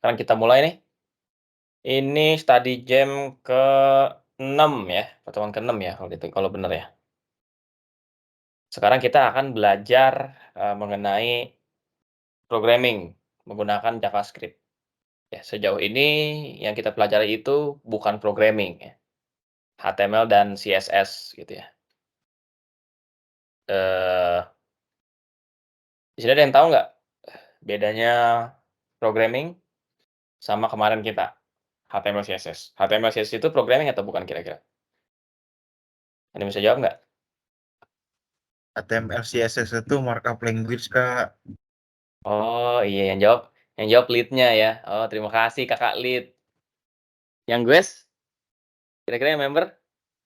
Sekarang kita mulai nih. Ini study jam ke-6 ya, pertemuan ke-6 ya kalau bener ya. Sekarang kita akan belajar, mengenai programming menggunakan JavaScript. Ya, sejauh ini yang kita pelajari itu bukan programming ya, HTML dan CSS gitu ya. Eee, di sini ada yang tahu nggak bedanya programming sama kemarin kita, HTML, CSS? HTML, CSS itu programming atau bukan kira-kira? Ada yang bisa jawab nggak? HTML, CSS itu markup language, Kak. Oh, iya yang jawab lead-nya ya. Oh, terima kasih Kakak lead. Yang Gues, kira-kira yang member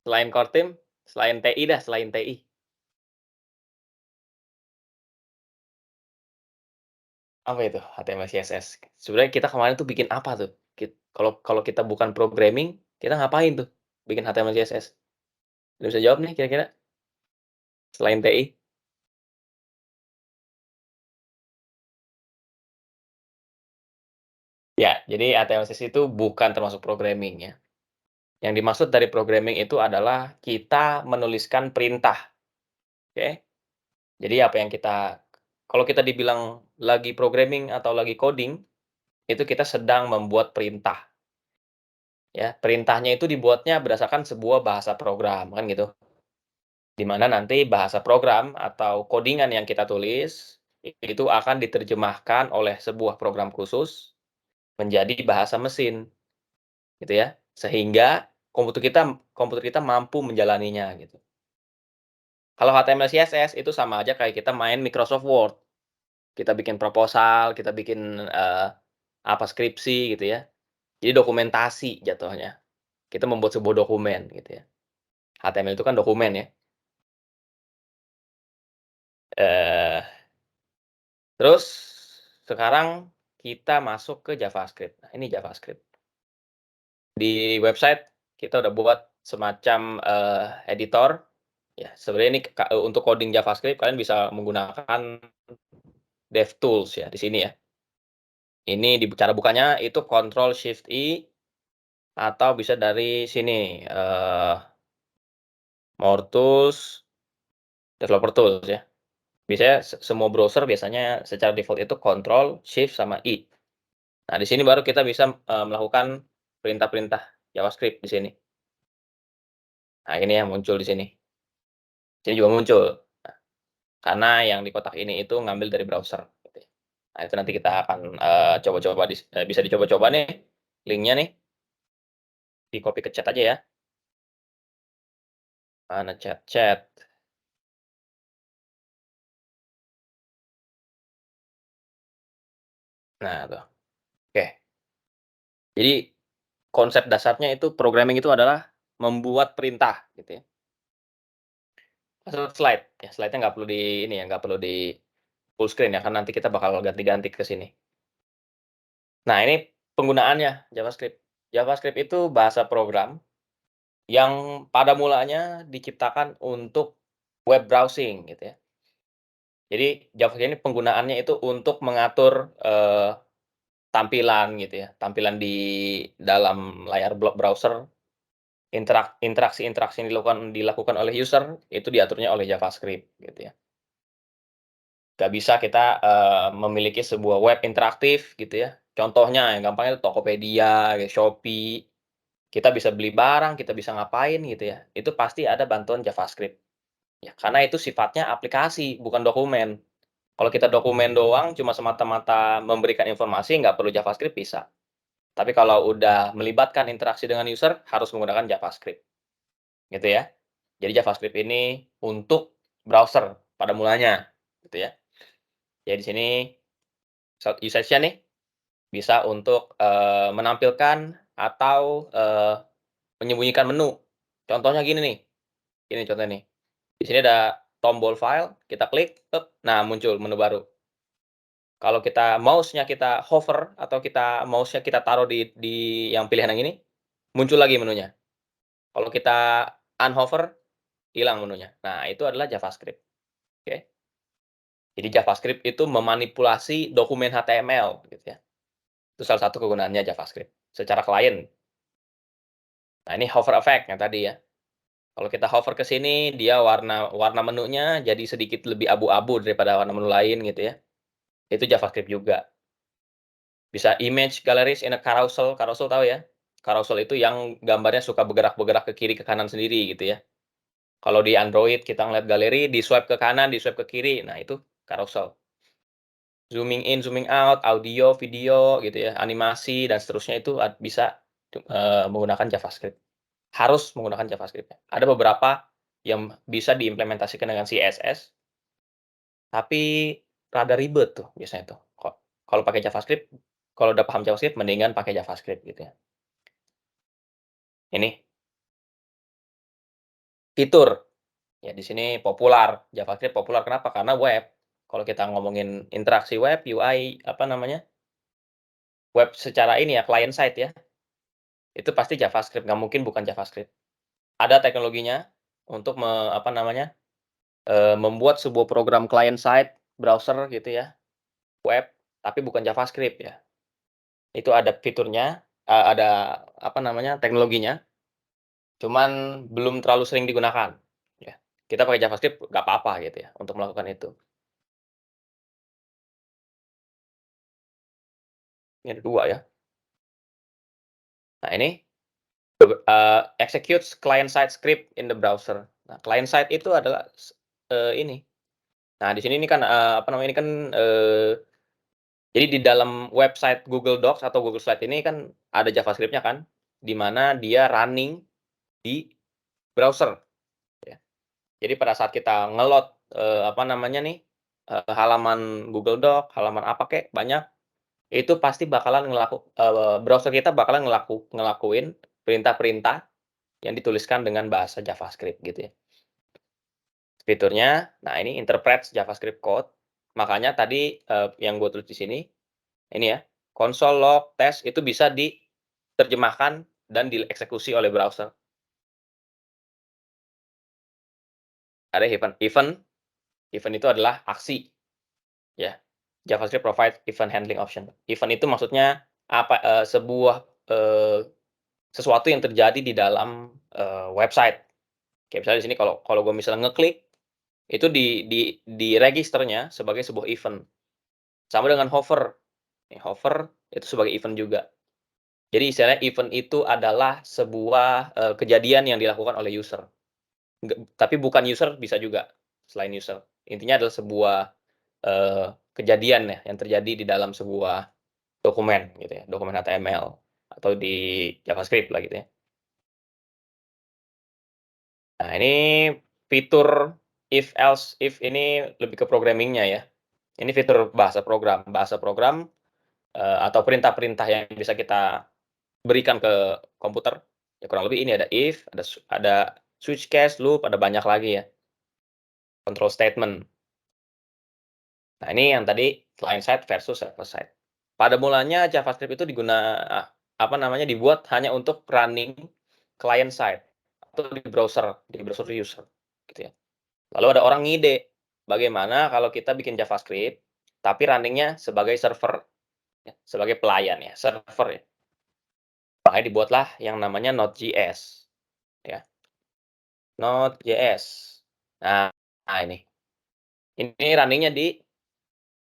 selain core team, selain TI dah, selain TI. Apa itu HTML, CSS? Sebenarnya kita kemarin tuh bikin apa tuh? Kalau kalau kita bukan programming, kita ngapain tuh bikin HTML, CSS? Ada bisa jawab nih kira-kira selain TI? Ya, jadi HTML, CSS itu bukan termasuk programming ya. Yang dimaksud dari programming itu adalah kita menuliskan perintah, oke? Jadi apa yang kalau kita dibilang lagi programming atau lagi coding, itu kita sedang membuat perintah, ya. Perintahnya itu dibuatnya berdasarkan sebuah bahasa program, kan gitu. Di mana nanti bahasa program atau codingan yang kita tulis, itu akan diterjemahkan oleh sebuah program khusus menjadi bahasa mesin, gitu ya. Sehingga komputer kita mampu menjalaninya, gitu. Kalau HTML, CSS itu sama aja kayak kita main Microsoft Word. Kita bikin proposal, kita bikin, skripsi gitu ya. Jadi dokumentasi jatuhnya. Kita membuat sebuah dokumen gitu ya. HTML itu kan dokumen ya. Eee, terus sekarang kita masuk ke JavaScript. Nah, ini JavaScript. Di website kita udah buat semacam, editor, ya sebenarnya ini untuk coding JavaScript kalian bisa menggunakan DevTools ya di sini ya. Ini cara bukanya itu Ctrl Shift I atau bisa dari sini, More Tools, Developer Tools ya. Biasanya semua browser biasanya secara default itu Ctrl, Shift, sama I. Nah, di sini baru kita bisa, melakukan perintah-perintah JavaScript di sini. Nah, ini yang muncul di sini. Sini juga muncul. Nah, karena yang di kotak ini itu ngambil dari browser, gitu ya. Nah, itu nanti kita akan, coba-coba bisa dicoba-coba nih, linknya nih, di-copy ke chat aja ya. Mana chat? Nah, tuh. Oke. Jadi konsep dasarnya itu programming itu adalah membuat perintah, gitu ya. Masuk slide, ya slide-nya nggak perlu di ini ya, nggak perlu di full screen ya, karena nanti kita bakal ganti-ganti ke sini. Nah, ini penggunaannya JavaScript. JavaScript itu bahasa program yang pada mulanya diciptakan untuk web browsing gitu ya. Jadi JavaScript ini penggunaannya itu untuk mengatur, tampilan gitu ya, tampilan di dalam layar browser, interaksi-interaksi yang dilakukan oleh user, itu diaturnya oleh JavaScript gitu ya. Nggak bisa kita, memiliki sebuah web interaktif gitu ya. Contohnya yang gampangnya itu Tokopedia, kayak Shopee, kita bisa beli barang, kita bisa ngapain gitu ya, itu pasti ada bantuan JavaScript. Ya, karena itu sifatnya aplikasi, bukan dokumen. Kalau kita dokumen doang, cuma semata-mata memberikan informasi, nggak perlu JavaScript bisa. Tapi kalau udah melibatkan interaksi dengan user, harus menggunakan JavaScript, gitu ya. Jadi JavaScript ini untuk browser pada mulanya, gitu ya. Jadi di sini usage-nya nih, bisa untuk, menampilkan atau, menyembunyikan menu. Contohnya gini nih, ini contohnya nih. Di sini ada tombol file, kita klik, nah muncul menu baru. Kalau kita mouse-nya kita hover atau mouse-nya kita taruh di yang pilihan yang ini, muncul lagi menunya. Kalau kita unhover, hilang menunya. Nah, itu adalah JavaScript, oke. Jadi JavaScript itu memanipulasi dokumen HTML gitu ya. Itu salah satu kegunaannya JavaScript secara klien. Nah, ini hover effect yang tadi ya. Kalau kita hover ke sini, dia warna warna menunya jadi sedikit lebih abu-abu daripada warna menu lain gitu ya. Itu JavaScript juga. Bisa image galleries in a carousel. Carousel tahu ya? Carousel itu yang gambarnya suka bergerak-bergerak ke kiri ke kanan sendiri gitu ya. Kalau di Android kita ngeliat galeri, di-swipe ke kanan, di-swipe ke kiri. Nah, itu carousel. Zooming in, zooming out, audio, video gitu ya, animasi dan seterusnya itu bisa menggunakan JavaScript. Harus menggunakan JavaScript ya. Ada beberapa yang bisa diimplementasikan dengan CSS, tapi rada ribet tuh biasanya tuh. Kalau pakai JavaScript, kalau udah paham JavaScript mendingan pakai JavaScript gitu ya. Ini fitur, ya di sini populer, JavaScript populer kenapa? Karena web. Kalau kita ngomongin interaksi web, UI, apa namanya, web secara ini ya, client side ya, itu pasti JavaScript, nggak mungkin bukan JavaScript. Ada teknologinya untuk apa namanya, membuat sebuah program client side browser gitu ya, web, tapi bukan JavaScript ya. Itu ada fiturnya, ada apa namanya, teknologinya, cuman belum terlalu sering digunakan, ya. Kita pakai JavaScript nggak apa-apa gitu ya, untuk melakukan itu. Ini ada 2 ya. Nah ini, executes client side script in the browser. Nah, client side itu adalah ini, nah di sini ini kan, apa namanya, ini kan, jadi di dalam website Google Docs atau Google Slide ini kan ada JavaScript-nya kan, di mana dia running di browser, ya. Jadi pada saat kita nge-load, apa namanya nih, halaman Google Doc, halaman apa kek, banyak, itu pasti bakalan browser kita bakalan ngelakuin perintah-perintah yang dituliskan dengan bahasa JavaScript gitu ya. Fiturnya, nah ini interpret JavaScript code, makanya tadi, yang gue tulis di sini, ini ya, console log test itu bisa diterjemahkan dan dieksekusi oleh browser. Ada event itu adalah aksi, ya. JavaScript provide event handling option. Event itu maksudnya apa, sesuatu yang terjadi di dalam, website. Kayak misalnya di sini kalau kalau gue misalnya ngeklik, itu di registernya sebagai sebuah event. Sama dengan hover. Hover itu sebagai event juga. Jadi istilahnya event itu adalah sebuah, kejadian yang dilakukan oleh user. Tapi bukan user bisa juga, selain user. Intinya adalah sebuah, kejadian ya yang terjadi di dalam sebuah dokumen gitu ya, dokumen HTML atau di JavaScript lah gitu ya. Nah ini fitur if else if ini lebih ke programming-nya ya. Ini fitur bahasa program, atau perintah-perintah yang bisa kita berikan ke komputer. Ya kurang lebih ini ada if, ada switch case, loop, ada banyak lagi ya, control statement. Nah, ini yang tadi client side versus server side. Pada mulanya JavaScript itu apa namanya, dibuat hanya untuk running client side atau di browser user, gitu ya. Lalu ada orang ngide, bagaimana kalau kita bikin JavaScript, tapi running-nya sebagai server, ya, sebagai pelayan ya, server ya. Makanya dibuatlah yang namanya Node.js, ya, Node.js. Nah, ini. Ini running-nya di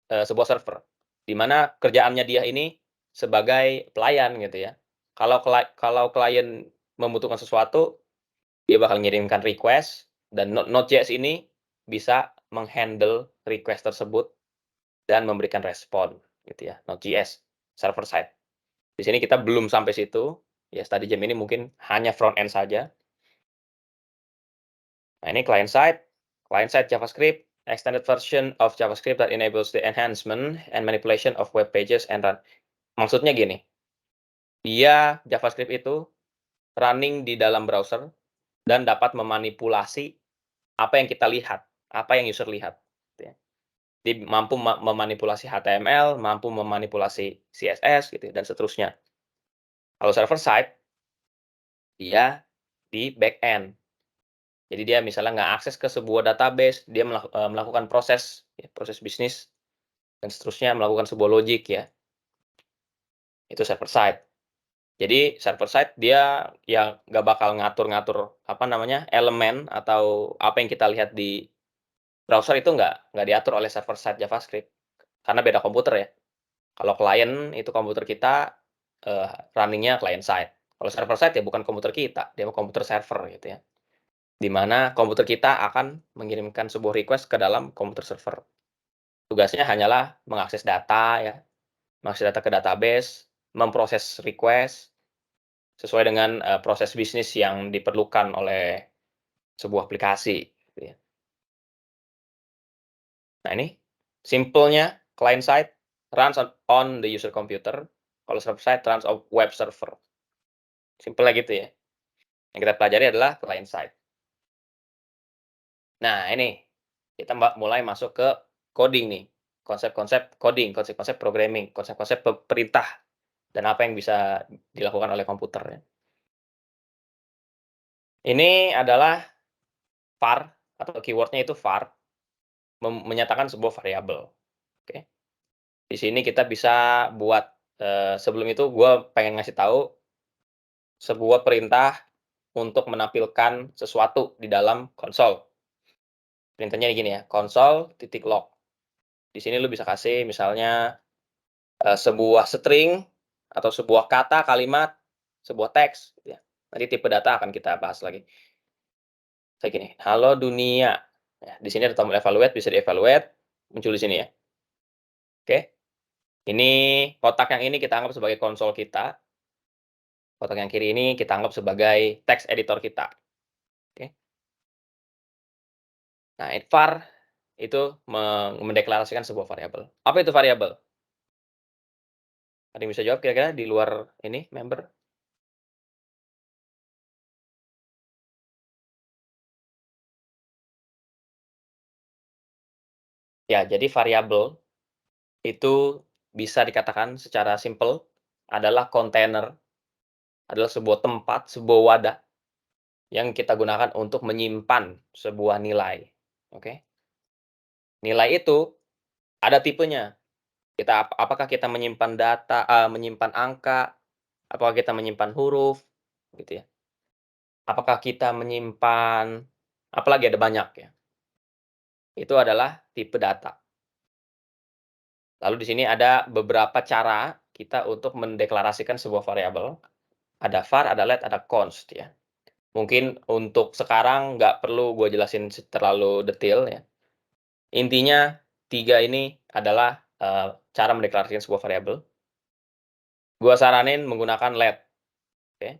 sebuah server, di mana kerjaannya dia ini sebagai pelayan gitu ya. Kalau klien membutuhkan sesuatu, dia bakal ngirimkan request dan Node.js ini bisa menghandle request tersebut dan memberikan respon gitu ya, Node.js server side. Di sini kita belum sampai situ, ya study jam ini mungkin hanya front end saja. Nah ini client side JavaScript, extended version of JavaScript that enables the enhancement and manipulation of web pages and run. Maksudnya gini, dia JavaScript itu running di dalam browser dan dapat memanipulasi apa yang kita lihat, apa yang user lihat, gitu ya. Dia mampu memanipulasi HTML, mampu memanipulasi CSS gitu dan seterusnya. Kalau server side, dia di back end. Jadi dia misalnya nggak akses ke sebuah database, dia melakukan proses, ya, proses bisnis dan seterusnya, melakukan sebuah logik ya. itu server side. Jadi server side dia yang nggak bakal ngatur-ngatur, apa namanya, elemen atau apa yang kita lihat di browser itu nggak diatur oleh server side JavaScript, karena beda komputer ya. Kalau klien itu komputer kita, running-nya client side. Kalau server side ya bukan komputer kita, dia komputer server gitu ya. Di mana komputer kita akan mengirimkan sebuah request ke dalam komputer server. Tugasnya hanyalah mengakses data ya, mengakses data ke database, memproses request sesuai dengan, proses bisnis yang diperlukan oleh sebuah aplikasi gitu ya. Nah ini simpelnya client side runs on the user computer, kalau server side runs on web server. Simpelnya gitu ya. Yang kita pelajari adalah client side. Nah ini, kita mulai masuk ke coding nih, konsep-konsep coding, konsep-konsep programming, konsep-konsep perintah, dan apa yang bisa dilakukan oleh komputer ya. Ini adalah var atau keyword-nya itu var, menyatakan sebuah variabel, oke. Di sini kita bisa buat, sebelum itu gue pengen ngasih tahu sebuah perintah untuk menampilkan sesuatu di dalam konsol. Perintahnya gini ya, console.log. Di sini lu bisa kasih misalnya, sebuah string atau sebuah kata, kalimat, sebuah teks gitu ya. Nanti tipe data akan kita bahas lagi. Kayak gini, "Halo dunia." Ya, di sini ada tombol evaluate, bisa di-evaluate, muncul di sini ya. Oke. Ini kotak yang ini kita anggap sebagai konsol kita, kotak yang kiri ini kita anggap sebagai text editor kita, oke. Nah, var itu mendeklarasikan sebuah variabel. Apa itu variabel? Ada yang bisa jawab kira-kira di luar ini member? Ya, jadi variabel itu bisa dikatakan secara simpel adalah kontainer, adalah sebuah tempat, sebuah wadah yang kita gunakan untuk menyimpan sebuah nilai, oke. Nilai itu ada tipenya. Apakah kita menyimpan data, menyimpan angka, apakah kita menyimpan huruf, gitu ya. Apakah kita menyimpan apalagi ada banyak ya. Itu adalah tipe data. Lalu di sini ada beberapa cara kita untuk mendeklarasikan sebuah variabel. Ada var, ada let, ada const ya. Mungkin untuk sekarang nggak perlu gue jelasin terlalu detail ya. Intinya 3 ini adalah, cara mendeklarasikan sebuah variabel. Gua saranin menggunakan let, oke.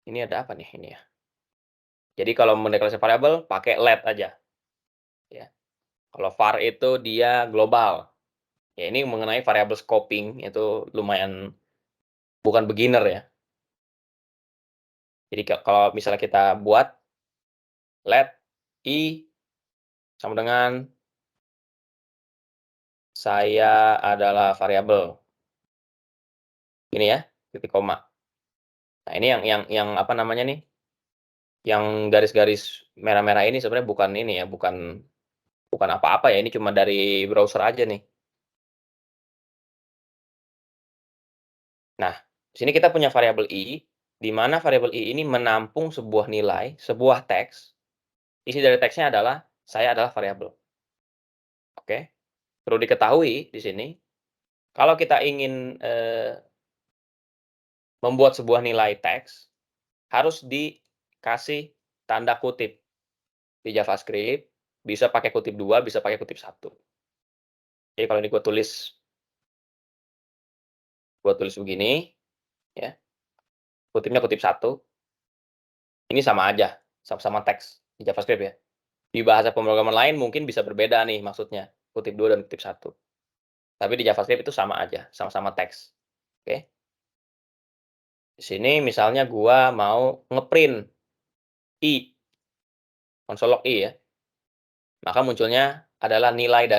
Ini ada apa nih ini ya? Jadi kalau mendeklarasikan variabel pakai let aja, ya. Kalau var itu dia global. Ya ini mengenai variabel scoping itu lumayan bukan beginner ya. Jadi kalau misalnya kita buat let i sama dengan saya adalah variabel. Ini ya, titik koma. Nah ini yang apa namanya nih, yang garis-garis merah-merah ini sebenarnya bukan ini ya, bukan bukan apa-apa ya, ini cuma dari browser aja nih. Nah, di sini kita punya variabel i, di mana variabel i ini menampung sebuah nilai, sebuah teks. Isi dari teksnya adalah, "Saya adalah variabel." Oke. Perlu diketahui di sini, kalau kita ingin, membuat sebuah nilai teks, harus dikasih tanda kutip. Di JavaScript, bisa pakai kutip 2, bisa pakai kutip 1. Jadi kalau ini gua tulis begini, ya, kutipnya kutip 1, ini sama aja, sama-sama teks di JavaScript ya. Di bahasa pemrograman lain mungkin bisa berbeda nih maksudnya, kutip 2 dan kutip 1. Tapi di JavaScript itu sama aja, sama-sama teks, oke. Di sini misalnya gua mau nge-print i, konsol log i ya, maka munculnya adalah nilai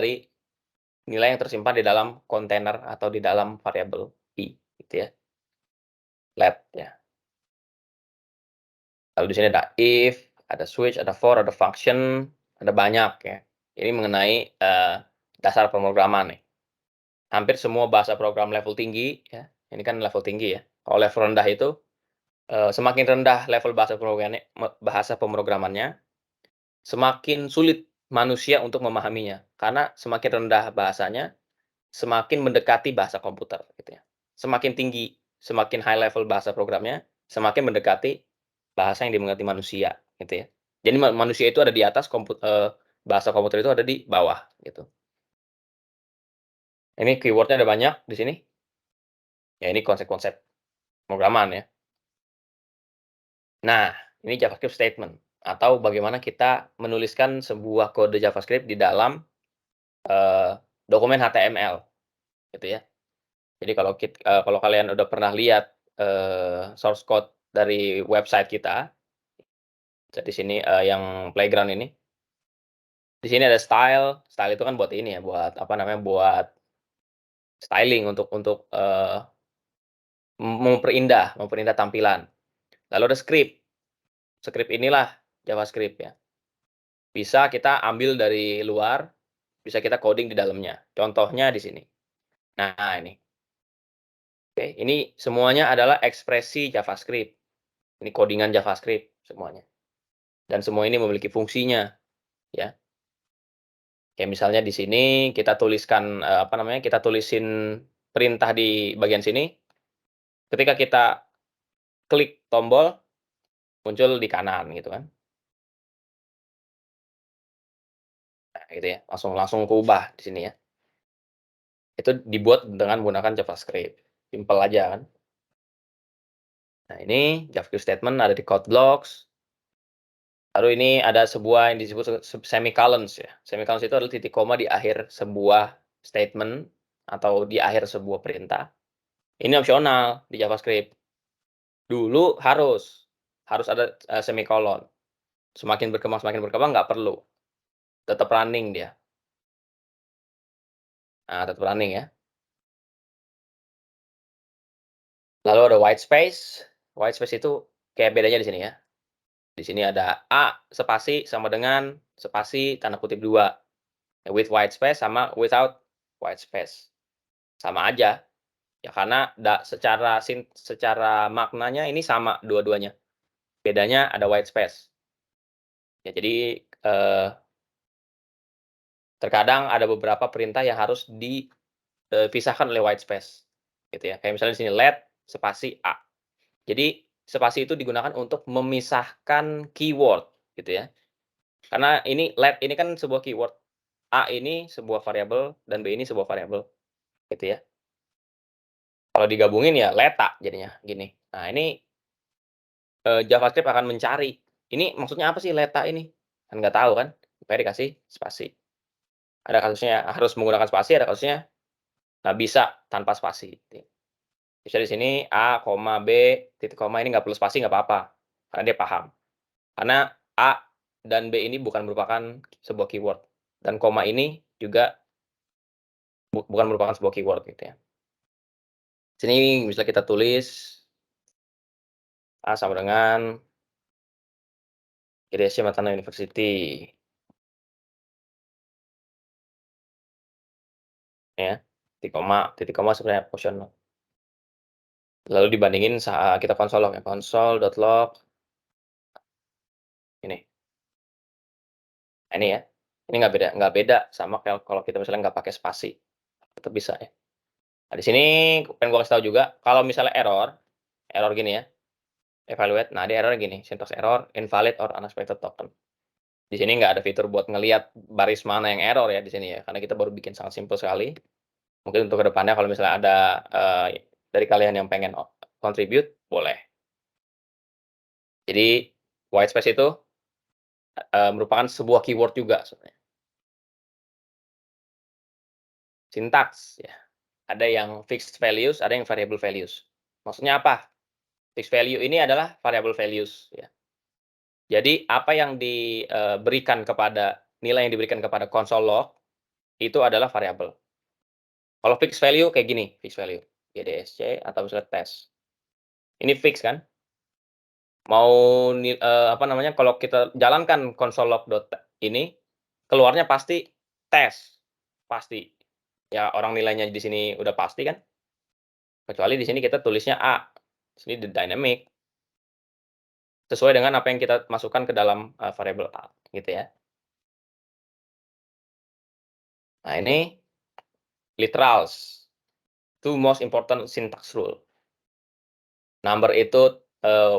yang tersimpan di dalam kontainer atau di dalam variabel i, gitu ya, let ya. Lalu di sini ada if, ada switch, ada for, ada function, ada banyak ya. Ini mengenai, dasar pemrograman nih. hampir semua bahasa program level tinggi ya, ini kan level tinggi ya. Kalau level rendah itu, semakin rendah level bahasa pemrogramannya, semakin sulit manusia untuk memahaminya. Karena semakin rendah bahasanya, semakin mendekati bahasa komputer gitu ya. Semakin tinggi, semakin high level bahasa programnya, semakin mendekati bahasa yang dimengerti manusia gitu ya. Jadi manusia itu ada di atas, bahasa komputer itu ada di bawah gitu. Ini keyword-nya ada banyak di sini. Ya ini konsep-konsep pemrograman ya. Nah, ini JavaScript statement atau bagaimana kita menuliskan sebuah kode JavaScript di dalam, dokumen HTML gitu ya. Jadi kalau kalian udah pernah lihat, source code dari website kita, di sini, yang playground ini, di sini ada style, style itu kan buat ini ya, buat apa namanya, buat styling untuk, memperindah tampilan. Lalu ada script, script inilah JavaScript ya. Bisa kita ambil dari luar, bisa kita coding di dalamnya. Contohnya di sini. Nah ini, oke, ini semuanya adalah ekspresi JavaScript. Ini codingan JavaScript semuanya. Dan semua ini memiliki fungsinya, ya. Kayak misalnya di sini kita tuliskan, apa namanya, kita tulisin perintah di bagian sini, ketika kita klik tombol, muncul di kanan gitu kan. Nah gitu ya, langsung langsung keubah di sini ya. Itu dibuat dengan menggunakan JavaScript, simpel aja kan. Nah ini JavaScript statement ada di code blocks, lalu ini ada sebuah yang disebut semicolons ya. Semicolons itu adalah titik koma di akhir sebuah statement atau di akhir sebuah perintah. Ini opsional di JavaScript. Dulu harus ada, semikolon. Semakin berkembang nggak perlu, tetap running dia. Nah, tetap running ya. Lalu ada white space. White space itu kayak bedanya di sini ya. Di sini ada A spasi sama dengan spasi tanda kutip 2. With white space sama without white space. Sama aja. Ya karena secara maknanya ini sama dua-duanya. Bedanya ada white space. Ya jadi, terkadang ada beberapa perintah yang harus pisahkan oleh white space, gitu ya. Kayak misalnya di sini let spasi A. Jadi spasi itu digunakan untuk memisahkan keyword, gitu ya. Karena ini let ini kan sebuah keyword, A ini sebuah variabel, dan B ini sebuah variabel, gitu ya. Kalau digabungin ya leta jadinya, gini. Nah ini, JavaScript akan mencari, ini maksudnya apa sih leta ini? Kan nggak tahu kan, makanya dikasih spasi. Ada kasusnya harus menggunakan spasi, ada kasusnya nggak bisa tanpa spasi. Bisa di sini A, koma, B, titik koma ini nggak perlu spasi nggak apa-apa, karena dia paham. Karena A dan B ini bukan merupakan sebuah keyword, dan koma ini juga bukan merupakan sebuah keyword gitu ya. Sini bisa kita tulis A sama dengan Indonesia Matana University, ya. Titik koma sebenarnya opsional. Lalu dibandingin kita konsol log ya, console.log ini. Nah ini ya, ini nggak beda sama kalau kita misalnya nggak pakai spasi, tetap bisa ya. Nah, di sini pengen gua kasih tahu juga, kalau misalnya error gini ya, evaluate, nah dia error gini, syntax error, invalid or unexpected token. Di sini nggak ada fitur buat ngelihat baris mana yang error ya di sini ya, karena kita baru bikin sangat simpel sekali. Mungkin untuk kedepannya kalau misalnya ada, dari kalian yang pengen contribute, boleh. Jadi white space itu, merupakan sebuah keyword juga sebenarnya. Sintaks ya, ada yang fixed values, ada yang variable values. Maksudnya apa? Fixed value ini adalah variable values ya. Jadi apa yang nilai yang diberikan kepada console log, itu adalah variabel. Kalau fixed value kayak gini, fixed value, GDSC atau misalnya tes. Ini fix kan, mau apa namanya, kalau kita jalankan console log ini, keluarnya pasti tes, pasti. Ya orang nilainya di sini udah pasti kan, kecuali di sini kita tulisnya A, di sini the dynamic, sesuai dengan apa yang kita masukkan ke dalam, variabel A, gitu ya. Nah ini literals, two most important syntax rule. Number itu,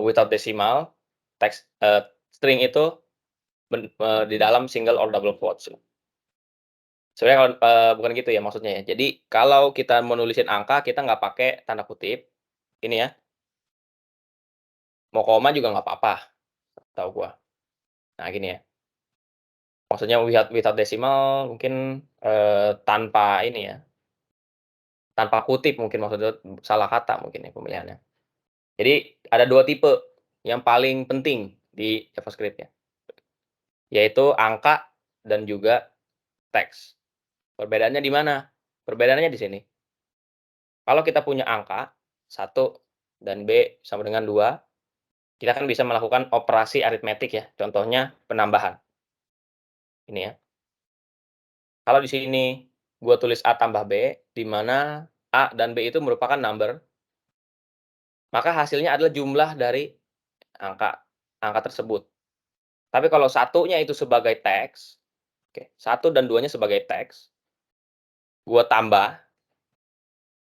without decimal, string itu di dalam single or double quotes. Sebenarnya kalau bukan gitu ya maksudnya ya. Jadi kalau kita mau nulisin angka, kita nggak pakai tanda kutip, ini ya, mau koma juga nggak apa-apa, tahu gua. Nah gini ya, maksudnya without decimal mungkin, tanpa ini ya, tanpa kutip mungkin maksudnya, salah kata mungkin ya pemilihannya. Jadi ada 2 tipe yang paling penting di JavaScript ya, yaitu angka dan juga teks. Perbedaannya di mana? Perbedaannya di sini. Kalau kita punya angka 1 dan B sama dengan 2, kita kan bisa melakukan operasi aritmetik ya, contohnya penambahan, ini ya. Kalau di sini gua tulis A tambah B, di mana A dan B itu merupakan number, maka hasilnya adalah jumlah dari angka angka tersebut. Tapi kalau satunya itu sebagai teks, oke, 1 dan 2-nya sebagai teks, gua tambah,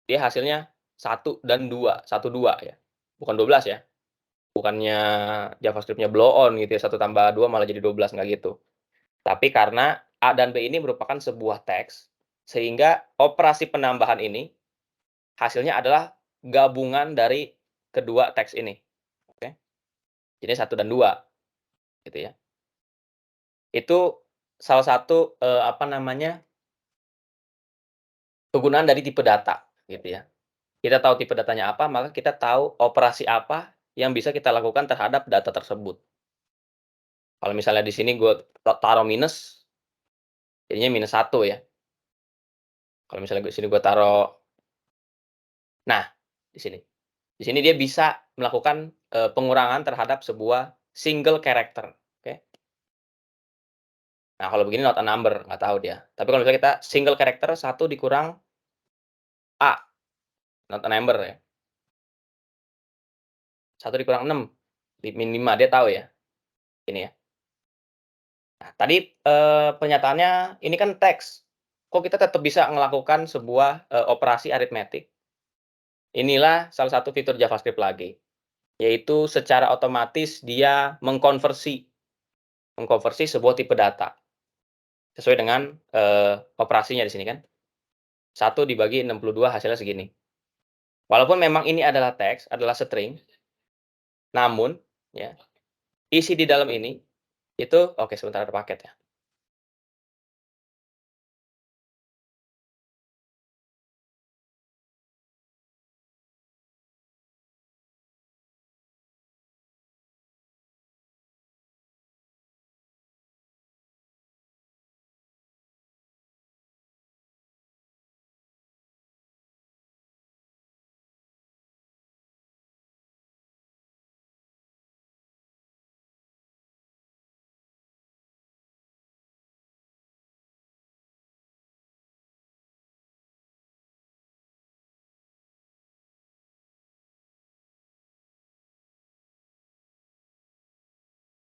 dia hasilnya 1 dan 2, 1, 2 ya, bukan 12 ya. Bukannya JavaScript-nya blow on gitu ya, 1 tambah 2 malah jadi 12, nggak gitu. Tapi karena A dan B ini merupakan sebuah teks, sehingga operasi penambahan ini hasilnya adalah gabungan dari kedua teks ini, oke. Jadi 1 dan 2 gitu ya. Itu salah satu, apa namanya, kegunaan dari tipe data gitu ya. Kita tahu tipe datanya apa, maka kita tahu operasi apa yang bisa kita lakukan terhadap data tersebut. Kalau misalnya di sini gue taruh minus, jadinya -1 ya. Kalau misalnya di sini gue taruh, nah, di sini. Di sini dia bisa melakukan, pengurangan terhadap sebuah single character, oke. Nah, kalau begini not a number, nggak tahu dia. Tapi kalau misalnya kita single character 1 dikurang A, not a number ya. 1 dikurang 6, min 5, dia tahu ya, ini ya. Nah, tadi, pernyataannya ini kan teks, kok kita tetap bisa melakukan sebuah, operasi aritmetik? Inilah salah satu fitur JavaScript lagi, yaitu secara otomatis dia mengkonversi sebuah tipe data, sesuai dengan, operasinya di sini kan. 1 dibagi 62 hasilnya segini. Walaupun memang ini adalah teks, adalah string, namun ya, isi di dalam ini itu oke sebentar ada paket ya.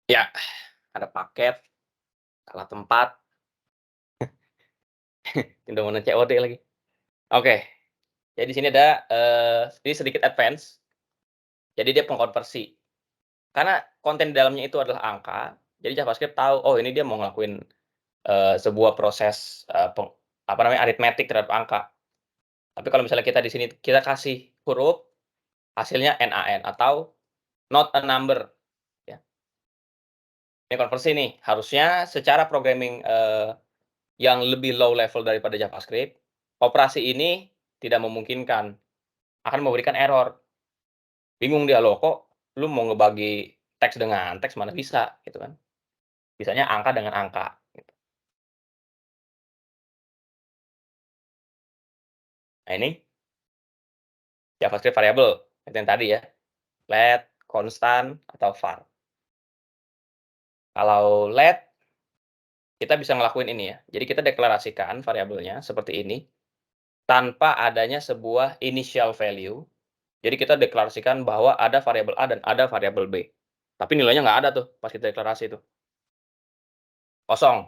Ya, ada paket, salah tempat, tidak mau COD lagi. Oke, jadi di sini ada, ini sedikit advance, jadi dia pengkonversi. Karena konten di dalamnya itu adalah angka, jadi JavaScript tahu, oh ini dia mau ngelakuin, sebuah proses, apa namanya, aritmetik terhadap angka. Tapi kalau misalnya kita di sini kita kasih huruf, hasilnya NaN atau not a number ya. Ini konversi nih, harusnya secara programming, yang lebih low level daripada JavaScript, operasi ini tidak memungkinkan, akan memberikan error. Bingung dia, "Loh kok lu mau ngebagi teks dengan teks, mana bisa?" Gitu kan. Bisanya angka dengan angka, gitu. Nah ini JavaScript variabel, itu yang tadi ya, let, konstan, atau var. Kalau let, kita bisa ngelakuin ini ya, jadi kita deklarasikan variabelnya seperti ini. tanpa adanya sebuah initial value. Jadi kita deklarasikan bahwa ada variabel A dan ada variabel B. Tapi nilainya nggak ada tuh pas kita deklarasi tuh, kosong.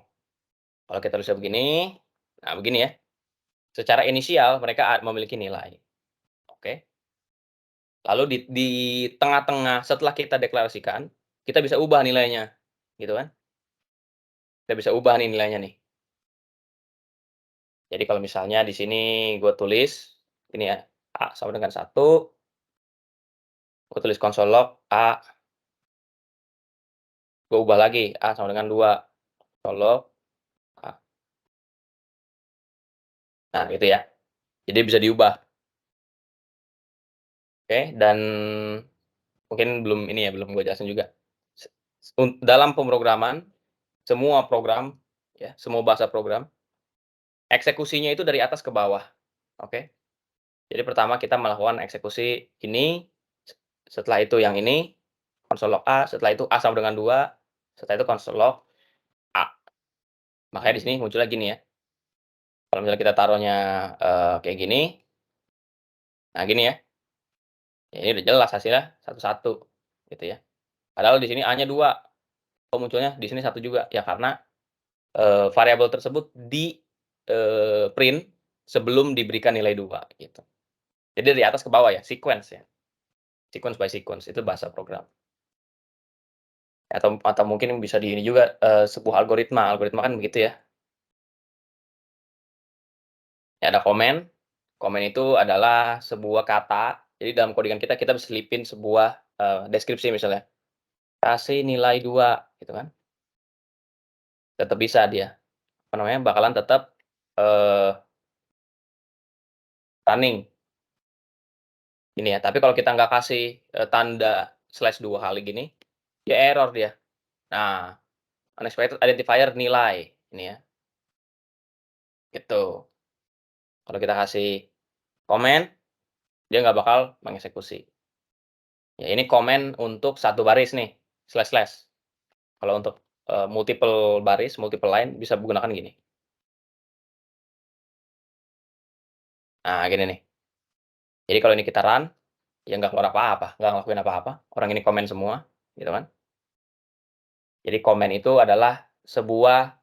Kalau kita tulisnya begini, nah begini ya, secara inisial mereka memiliki nilai, oke. Lalu di tengah-tengah setelah kita deklarasikan, kita bisa ubah nilainya, gitu kan. Kita bisa ubah nih nilainya nih. Jadi kalau misalnya di sini gue tulis, ini ya, A sama dengan 1, gue tulis console log A, gue ubah lagi A sama dengan 2, console log A. Nah gitu ya, jadi bisa diubah, oke. Dan mungkin belum ini ya, belum gue jelasin juga. Dalam pemrograman, semua program, ya, semua bahasa program, eksekusinya itu dari atas ke bawah, oke. Jadi pertama kita melakukan eksekusi ini, setelah itu yang ini, console log A, setelah itu A sama dengan 2, setelah itu console log A. Makanya di sini munculnya gini ya, kalau misalnya kita taruhnya, kayak gini, nah gini ya, ya ini udah jelas hasilnya 1-1, gitu ya. Padahal di sini A-nya 2, kok munculnya di sini 1 juga? Ya karena, variabel tersebut print sebelum diberikan nilai 2 gitu. Jadi dari atas ke bawah ya, sequence ya, sequence by sequence, itu bahasa program. Atau mungkin bisa di ini juga, sebuah algoritma kan begitu ya. Ya ada komen, komen itu adalah sebuah kata, jadi dalam codingan kita, kita bisa selipin sebuah, deskripsi misalnya, kasih nilai 2 gitu kan, tetep bisa dia, apa namanya, bakalan tetep, eee, running, gini ya. Tapi kalau kita nggak kasih, tanda slash 2 kali gini, dia error dia. Nah, unexpected identifier nilai, ini ya, gitu. Kalau kita kasih komen, dia nggak bakal mengeksekusi. Ya ini komen untuk satu baris nih, slash slash. Kalau untuk, multiple baris, multiple line bisa menggunakan gini. Nah gini nih. Jadi kalau ini kita run, ya nggak keluar apa-apa, nggak ngelakuin apa-apa, orang ini komen semua, gitu kan. Jadi komen itu adalah sebuah,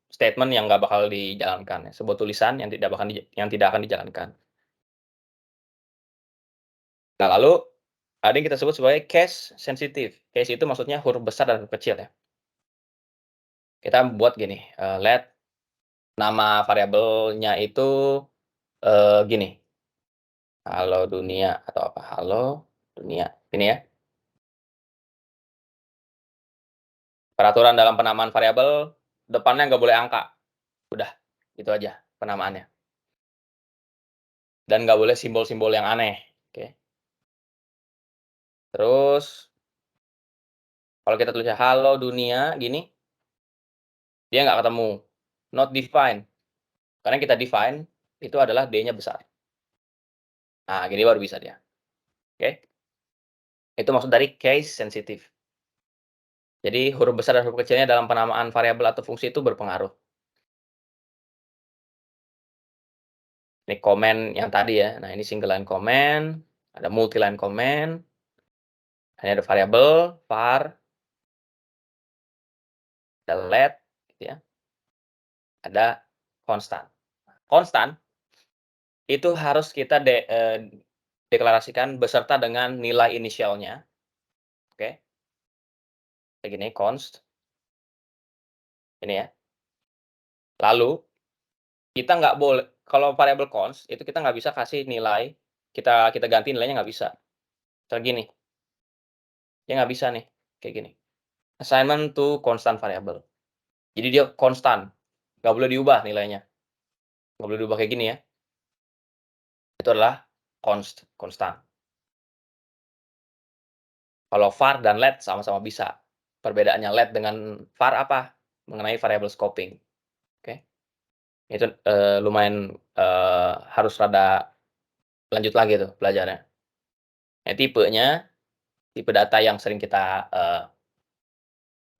statement yang nggak bakal dijalankan ya, sebuah tulisan yang tidak akan dijalankan. Nah lalu, ada yang kita sebut sebagai case sensitive. Case itu maksudnya huruf besar dan huruf kecil ya. Kita buat gini, let nama variabelnya itu, gini, halo dunia atau apa, halo dunia, ini ya. Peraturan dalam penamaan variabel, depannya nggak boleh angka, udah, itu aja penamaannya. Dan nggak boleh simbol-simbol yang aneh, oke. Terus, kalau kita tulisnya halo dunia gini, dia nggak ketemu, not defined, karena yang kita define itu adalah D-nya besar. Nah, gini baru bisa dia, oke. Itu maksud dari case sensitive. Jadi huruf besar dan huruf kecilnya dalam penamaan variabel atau fungsi itu berpengaruh. Ini komen yang tadi ya, nah ini single line comment, ada multi line comment, ini ada variabel var, ada let, gitu ya, ada konstan. Konstan itu harus kita deklarasikan beserta dengan nilai inisialnya, oke, kayak gini const, ini ya. Lalu kita nggak boleh kalau variabel const itu kita nggak bisa kasih nilai, kita kita ganti nilainya nggak bisa. Misal gini, dia nggak bisa nih, kayak gini, assignment to constant variable. Jadi dia konstan, nggak boleh diubah nilainya, nggak boleh diubah kayak gini ya. Itu adalah konstan. Kalau var dan let sama-sama bisa. Perbedaannya let dengan var apa? Mengenai variable scoping, oke. Itu, lumayan, harus rada lanjut lagi tuh belajarnya. Nah tipenya, tipe data yang sering kita,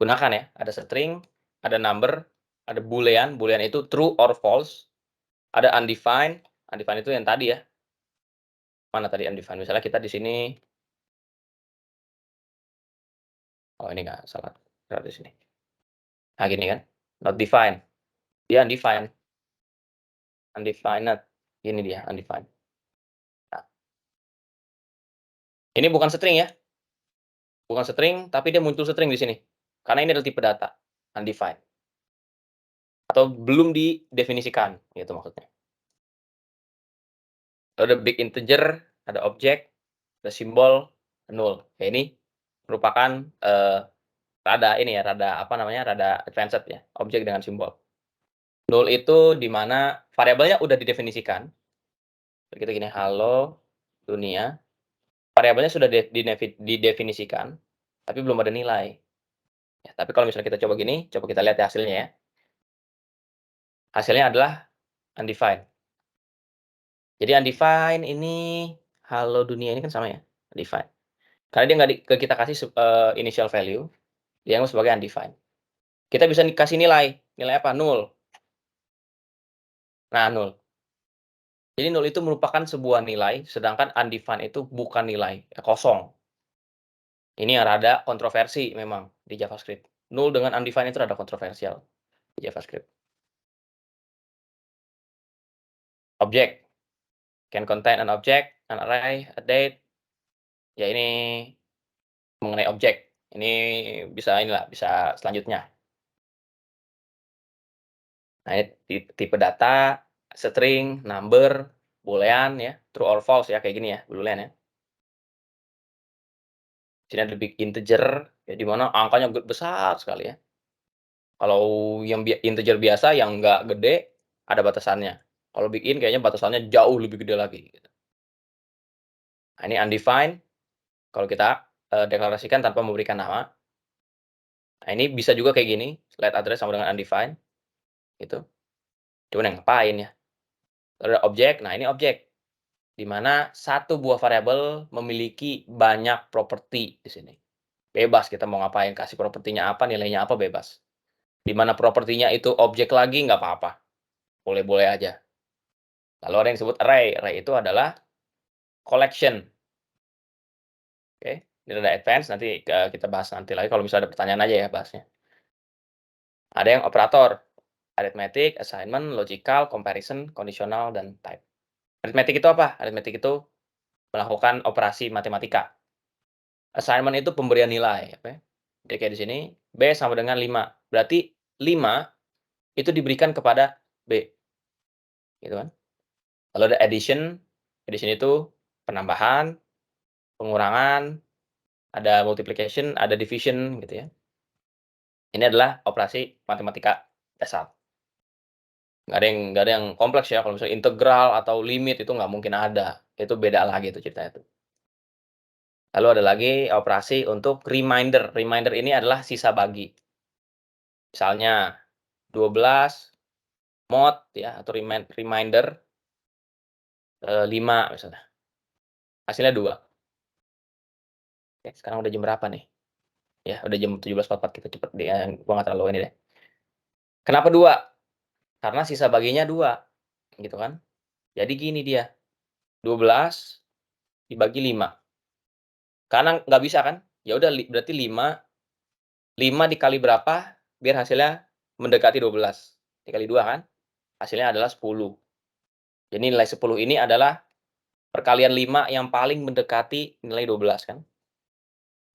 gunakan ya, ada string, ada number, ada boolean, boolean itu true or false, ada undefined, undefined itu yang tadi ya, mana tadi undefined? Misalnya kita di sini, oh ini nggak salah, taruh di sini. Nah gini kan, not defined, dia undefined, undefined, ini dia undefined. Nah, ini bukan string ya, bukan string, tapi dia muncul string di sini. Karena ini adalah tipe data, undefined, atau belum didefinisikan, gitu maksudnya. Ada big integer, ada objek, ada simbol, null. Ya ini merupakan, rada ini ya, rada apa namanya, rada advanced ya, objek dengan simbol. Null itu di mana variabelnya udah didefinisikan, begitu gini, "Halo dunia," variabelnya sudah didefinisikan, tapi belum ada nilai. Ya, tapi kalau misalnya kita coba gini, coba kita lihat ya hasilnya ya. Hasilnya adalah undefined. Jadi undefined ini, "Halo dunia" ini kan sama ya, undefined. Karena dia nggak ke kita kasih initial value, dia anggap sebagai undefined. Kita bisa kasih nilai, nilai apa? Nol. Nah, nol. Jadi nol itu merupakan sebuah nilai, sedangkan undefined itu bukan nilai, kosong. Ini yang rada kontroversi memang di JavaScript. Null dengan undefined itu rada kontroversial di JavaScript. Object, can contain an object, an array, a date. Ya ini mengenai objek. Ini bisa inilah, bisa selanjutnya. Nah, ini tipe data, string, number, boolean ya, true or false ya, kayak gini ya, boolean ya. Sini ada big integer, ya di mana angkanya besar sekali ya. Kalau yang integer biasa yang nggak gede, ada batasannya. Kalau big int kayaknya batasannya jauh lebih gede lagi, gitu. Nah, ini undefined, kalau kita, deklarasikan tanpa memberikan nama. Nah, ini bisa juga kayak gini, let address sama dengan undefined, gitu. Cuman yang ngapain ya? Ada objek, nah ini objek, di mana satu buah variabel memiliki banyak properti di sini. Bebas kita mau ngapain, kasih propertinya apa, nilainya apa, bebas. Di mana propertinya itu objek lagi nggak apa-apa, boleh-boleh aja. Lalu ada yang disebut array, array itu adalah collection, oke. Ini rada advance, nanti, kita bahas nanti lagi kalau misalnya ada pertanyaan aja ya bahasnya. Ada yang operator, arithmetic, assignment, logical, comparison, conditional, dan type. Arithmetic itu apa? Arithmetic itu melakukan operasi matematika. Assignment itu pemberian nilai, oke. Jadi kayak di sini, B sama dengan 5, berarti 5 itu diberikan kepada B, gitu kan. Lalu ada addition, addition itu penambahan, pengurangan, ada multiplication, ada division, gitu ya. Ini adalah operasi matematika dasar. Nggak ada yang kompleks ya, kalau misalnya integral atau limit itu nggak mungkin ada, itu beda lagi itu ceritanya tuh. Lalu ada lagi operasi untuk reminder, reminder ini adalah sisa bagi. Misalnya 12 mod ya atau reminder, 5 misalnya, hasilnya 2. Oke, sekarang udah jam berapa nih? Ya udah jam 17.44, kita cepet deh ya, gua nggak terlalu ini deh. Kenapa 2? Karena sisa baginya 2, gitu kan. Jadi gini dia, 12 dibagi 5, karena nggak bisa kan, ya udah berarti 5 dikali berapa biar hasilnya mendekati 12, dikali 2 kan, hasilnya adalah 10. Jadi nilai 10 ini adalah perkalian 5 yang paling mendekati nilai 12 kan.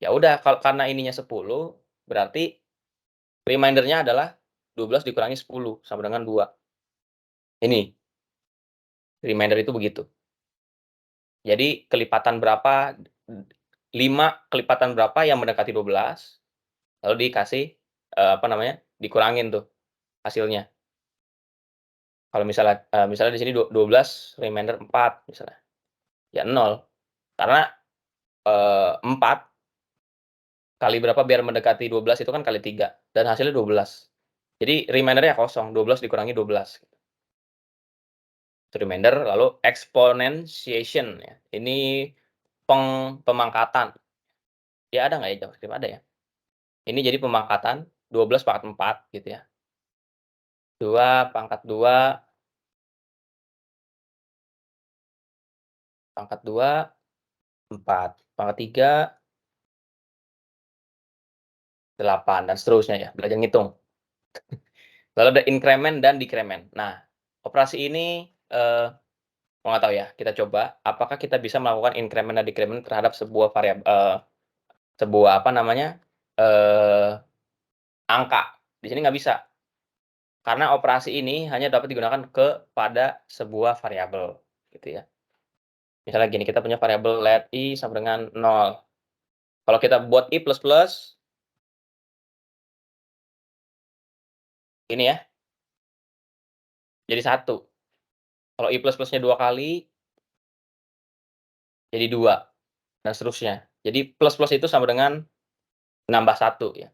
Ya udah karena ininya 10, berarti reminder-nya adalah 12 dikurangi 10 sama dengan 2. Ini, reminder itu begitu. Jadi kelipatan berapa, 5 kelipatan berapa yang mendekati 12, lalu dikasih, apa namanya, dikurangin tuh hasilnya. Kalau misalnya di sini 12 remainder 4 misalnya, ya 0. Karena, 4 kali berapa biar mendekati 12 itu kan kali 3 dan hasilnya 12. Jadi remainder-nya kosong, 12 dikurangi 12. Itu remainder, lalu exponentiation ya, ini pemangkatan. Ya ada nggak ya JavaScript? Ada ya. Ini jadi pemangkatan 12 pangkat 4 gitu ya. 2 pangkat 2 pangkat 2, 4, pangkat 3, 8, dan seterusnya ya, belajar ngitung. Lalu ada increment dan decrement. Nah, operasi ini, mau nggak tahu ya, kita coba apakah kita bisa melakukan increment dan decrement terhadap sebuah apa namanya, eee, angka. Di sini nggak bisa, karena operasi ini hanya dapat digunakan kepada sebuah variabel, gitu ya. Misalnya gini, kita punya variabel let i sama dengan 0. Kalau kita buat i plus plus, ini ya, jadi 1. Kalau i plus plusnya 2 kali, jadi 2, dan seterusnya. Jadi plus-plus itu sama dengan nambah 1 ya.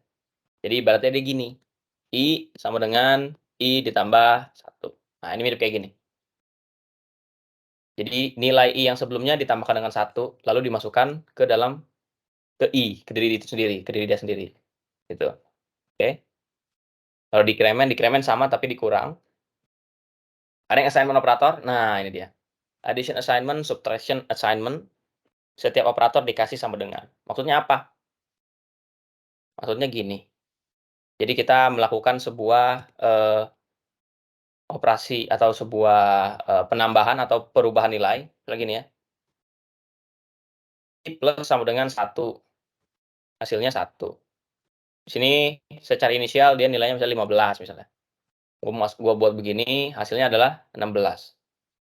Jadi ibaratnya dia gini, i sama dengan i ditambah 1. Nah, ini mirip kayak gini. Jadi nilai i yang sebelumnya ditambahkan dengan 1, lalu dimasukkan ke dalam ke diri itu sendiri, ke diri dia sendiri, gitu. Oke. Kalau decrement sama tapi dikurang. Ada yang assignment operator, nah ini dia. Addition assignment, subtraction assignment, setiap operator dikasih sama dengan. Maksudnya apa? Maksudnya gini, jadi kita melakukan sebuah, operasi atau sebuah, penambahan atau perubahan nilai, misalnya gini ya, i plus sama dengan 1, hasilnya 1. Di sini secara inisial dia nilainya misalnya 15 misalnya. Gua buat begini, hasilnya adalah 16.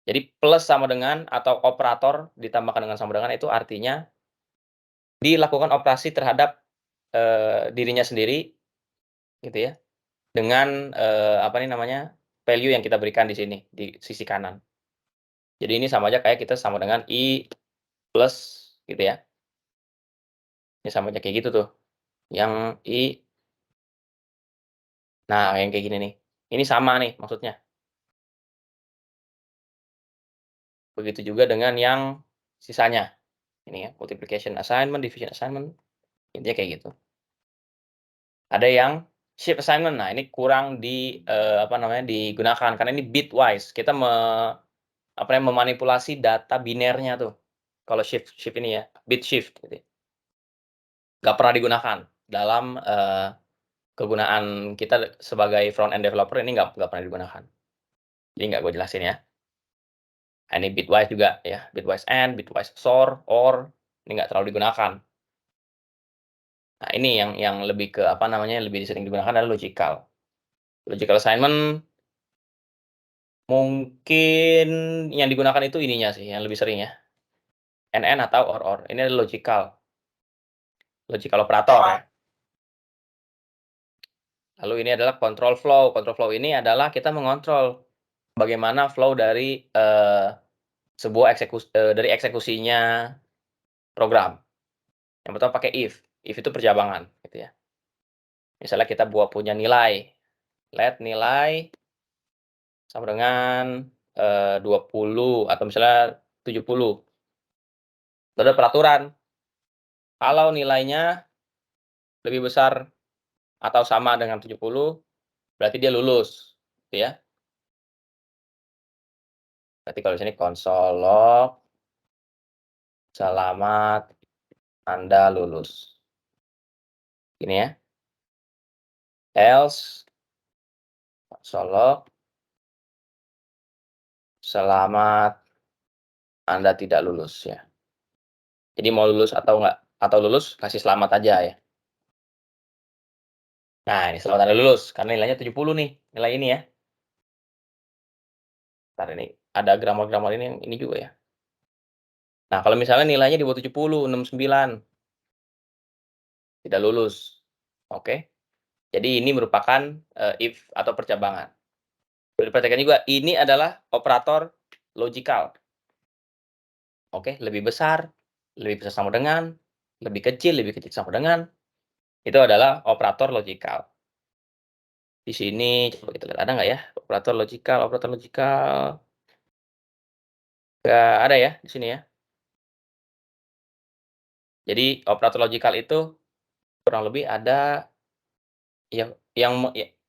Jadi plus sama dengan atau operator ditambahkan dengan sama dengan itu artinya dilakukan operasi terhadap, dirinya sendiri gitu ya, dengan, apa nih namanya, value yang kita berikan di sini, di sisi kanan. Jadi ini sama aja kayak kita sama dengan i plus gitu ya. Ini sama aja kayak gitu tuh, yang i nah yang kayak gini nih. Ini sama nih maksudnya. Begitu juga dengan yang sisanya. Ini ya, multiplication assignment, division assignment, intinya kayak gitu. Ada yang shift assignment, nah ini kurang apa namanya, digunakan karena ini bitwise. Kita apa ya, memanipulasi data binernya tuh, kalau shift shift ini ya, bit shift gitu ya. Nggak pernah digunakan dalam, kegunaan kita sebagai front end developer ini nggak pernah digunakan. Jadi nggak gue jelasin ya. Nah, ini bitwise juga ya, bitwise AND, bitwise XOR, OR, ini nggak terlalu digunakan. Nah, ini yang lebih ke apa namanya, lebih sering digunakan adalah logical. Logical assignment mungkin yang digunakan itu ininya sih, yang lebih sering ya, NN atau OR. Ini adalah logical operator ya. Lalu ini adalah control flow. Control flow ini adalah kita mengontrol bagaimana flow dari, dari eksekusinya program. Yang pertama pakai if. If itu perjabangan gitu ya. Misalnya kita punya nilai, let nilai sama dengan, 20 atau misalnya 70. Lalu ada peraturan, kalau nilainya lebih besar atau sama dengan 70, berarti dia lulus, gitu ya. Berarti kalau di sini console log, selamat Anda lulus. Gini ya, else console log, selamat Anda tidak lulus ya. Jadi mau lulus atau enggak, atau lulus kasih selamat aja ya. Nah, ini selamat Anda lulus karena nilainya 70 nih, nilai ini ya. Entar ini ada grammar-grammar ini yang ini juga ya. Nah, kalau misalnya nilainya di bawah 70, 69, tidak lulus. Oke. Jadi ini merupakan, if atau percabangan. Perlu diperhatikan juga, ini adalah operator logical. Oke, lebih besar sama dengan, lebih kecil sama dengan, itu adalah operator logical. Di sini coba kita lihat ada nggak ya operator logical, nggak ada ya di sini ya. Jadi operator logical itu kurang lebih ada yang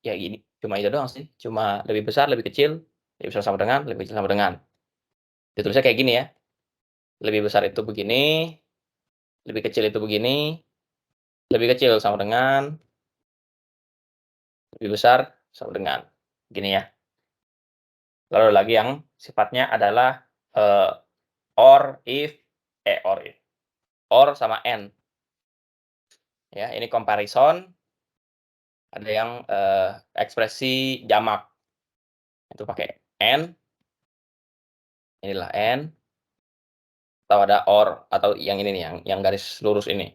ya ini, cuma itu doang sih, cuma lebih besar, lebih kecil sama dengan, lebih kecil sama dengan. Ditulisnya kayak gini ya. lebih besar itu begini, lebih kecil itu begini, lebih kecil sama dengan, lebih besar sama dengan, gini ya. Lalu ada lagi yang sifatnya adalah, eee, or, if or sama and, ya. Ini comparison, ada yang, ekspresi jamak, itu pakai and, inilah and, atau ada or, atau yang ini nih, yang garis lurus ini,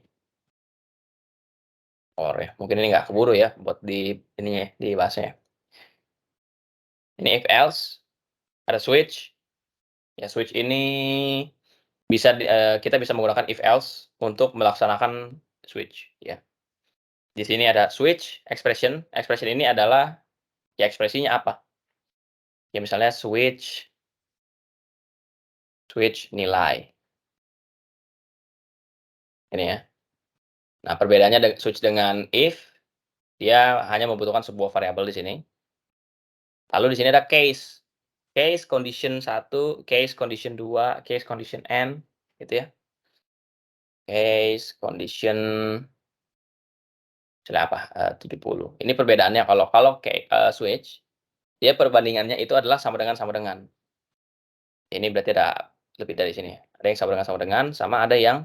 or ya. Mungkin ini nggak keburu ya buat di ininya ya, dibahasnya. Ini if else, ada switch, ya switch ini kita bisa menggunakan if else untuk melaksanakan switch, ya. Di sini ada switch expression, expression ini adalah, ya ekspresinya apa, ya misalnya switch switch nilai, ini ya. Nah, perbedaannya switch dengan if, dia hanya membutuhkan sebuah variabel di sini. Lalu di sini ada case, case condition 1, case condition 2, case condition n, gitu ya. Case condition misalnya apa, 70. Ini perbedaannya kalau kalau switch, dia perbandingannya itu adalah sama dengan. Ini berarti ada lebih dari sini, ada yang sama dengan, sama ada yang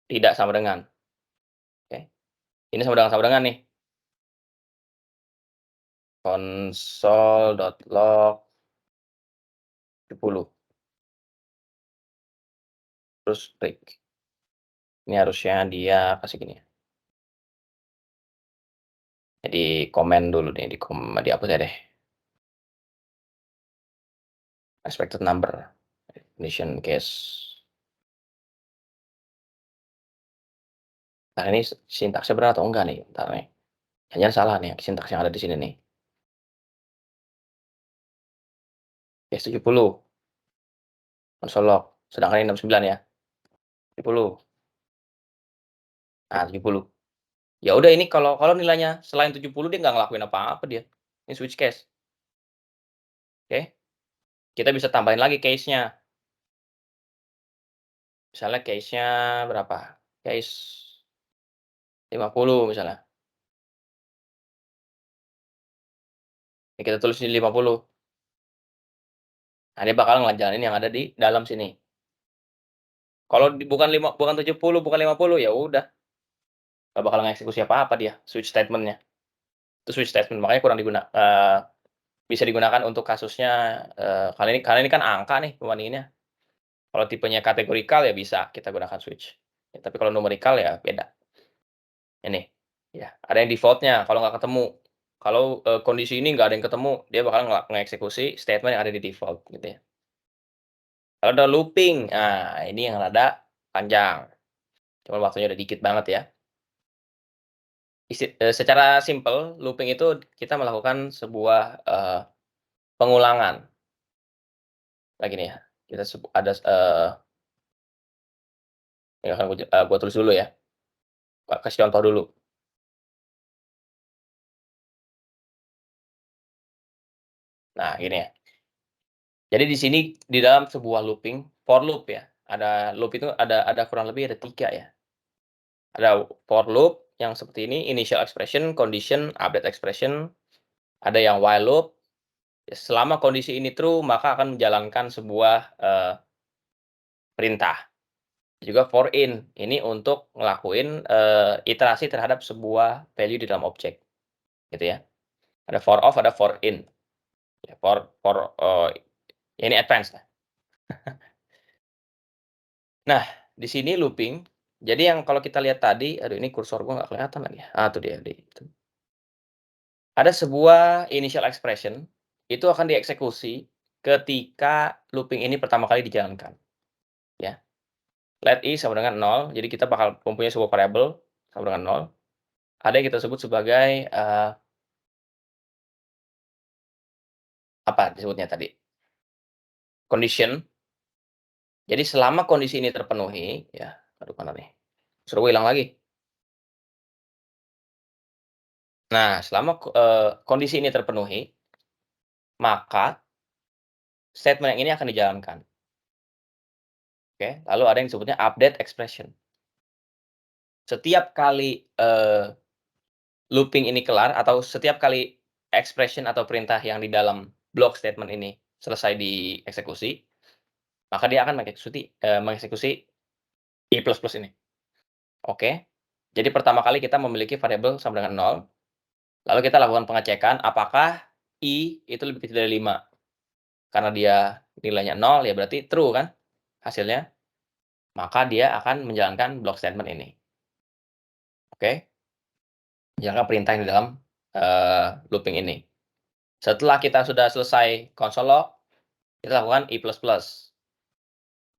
tidak sama dengan, oke. Ini sama dengan nih, console.log 70, terus break. Ini harusnya dia kasih gini ya. Jadi komen dulu nih, dihapus ya deh. Expected number, definition case. Nah ini sintaksnya benar atau enggak nih? Entar nih. Jangan salah nih sintaks yang ada di sini nih. Case 70, console log, sedangkan ini 69 ya. 70. Nah 70. Ya udah ini kalau kalau nilainya selain 70 dia nggak ngelakuin apa-apa dia. Ini switch case, oke. Kita bisa tambahin lagi case-nya. Misalnya case-nya berapa? Case 50 misalnya. Ya kita tulis di 50. Nah dia bakal ngejalanin yang ada di dalam sini. Kalau bukan 70, bukan 50, ya udah, nggak bakal ngeksekusi apa-apa dia, switch statement-nya. Itu switch statement, makanya bisa digunakan untuk kasusnya, karena ini kan angka nih pembandinginnya. Kalau tipenya kategorikal ya bisa kita gunakan switch. Ya tapi kalau numerikal ya beda. Ini, ya ada yang default-nya kalau nggak ketemu. Kalau, kondisi ini nggak ada yang ketemu, dia bakal ngeeksekusi statement yang ada di default gitu ya. Kalau ada looping, nah ini yang rada panjang, cuma waktunya udah dikit banget ya. Secara simpel looping itu kita melakukan sebuah, pengulangan. Kayak gini ya, kita ada, ya kan gua tulis dulu ya, kasih contoh dulu. Nah gini ya, jadi di sini di dalam sebuah looping, for loop ya, loop itu ada kurang lebih ada 3 ya. Ada for loop yang seperti ini, initial expression, condition, update expression, ada yang while loop, ya selama kondisi ini true maka akan menjalankan sebuah, perintah. Juga for in, ini untuk ngelakuin, iterasi terhadap sebuah value di dalam objek, gitu ya. Ada for off, ada for in, ya ya ini advance lah. Nah, di sini looping, jadi yang kalau kita lihat tadi, aduh ini kursor gua nggak kelihatan lagi ya, tuh dia itu. Ada sebuah initial expression, itu akan dieksekusi ketika looping ini pertama kali dijalankan, ya. Let i sama dengan 0, jadi kita bakal mempunyai sebuah variabel sama dengan 0. Ada yang kita sebut sebagai, apa disebutnya tadi, condition. Jadi selama kondisi ini terpenuhi, ya, aduh mana nih, suruh hilang lagi. Nah, selama kondisi ini terpenuhi, maka statement yang ini akan dijalankan. Oke, lalu ada yang disebutnya update expression. Setiap kali, looping ini kelar atau setiap kali expression atau perintah yang di dalam block statement ini selesai dieksekusi, maka dia akan mengeksekusi i plus plus ini. Oke. Jadi pertama kali kita memiliki variabel sama dengan 0, lalu kita lakukan pengecekan apakah i itu lebih kecil dari 5. Karena dia nilainya 0, ya berarti true kan hasilnya, maka dia akan menjalankan block statement ini. Oke, menjalankan perintah yang di dalam, looping ini. Setelah kita sudah selesai console log, kita lakukan i plus plus.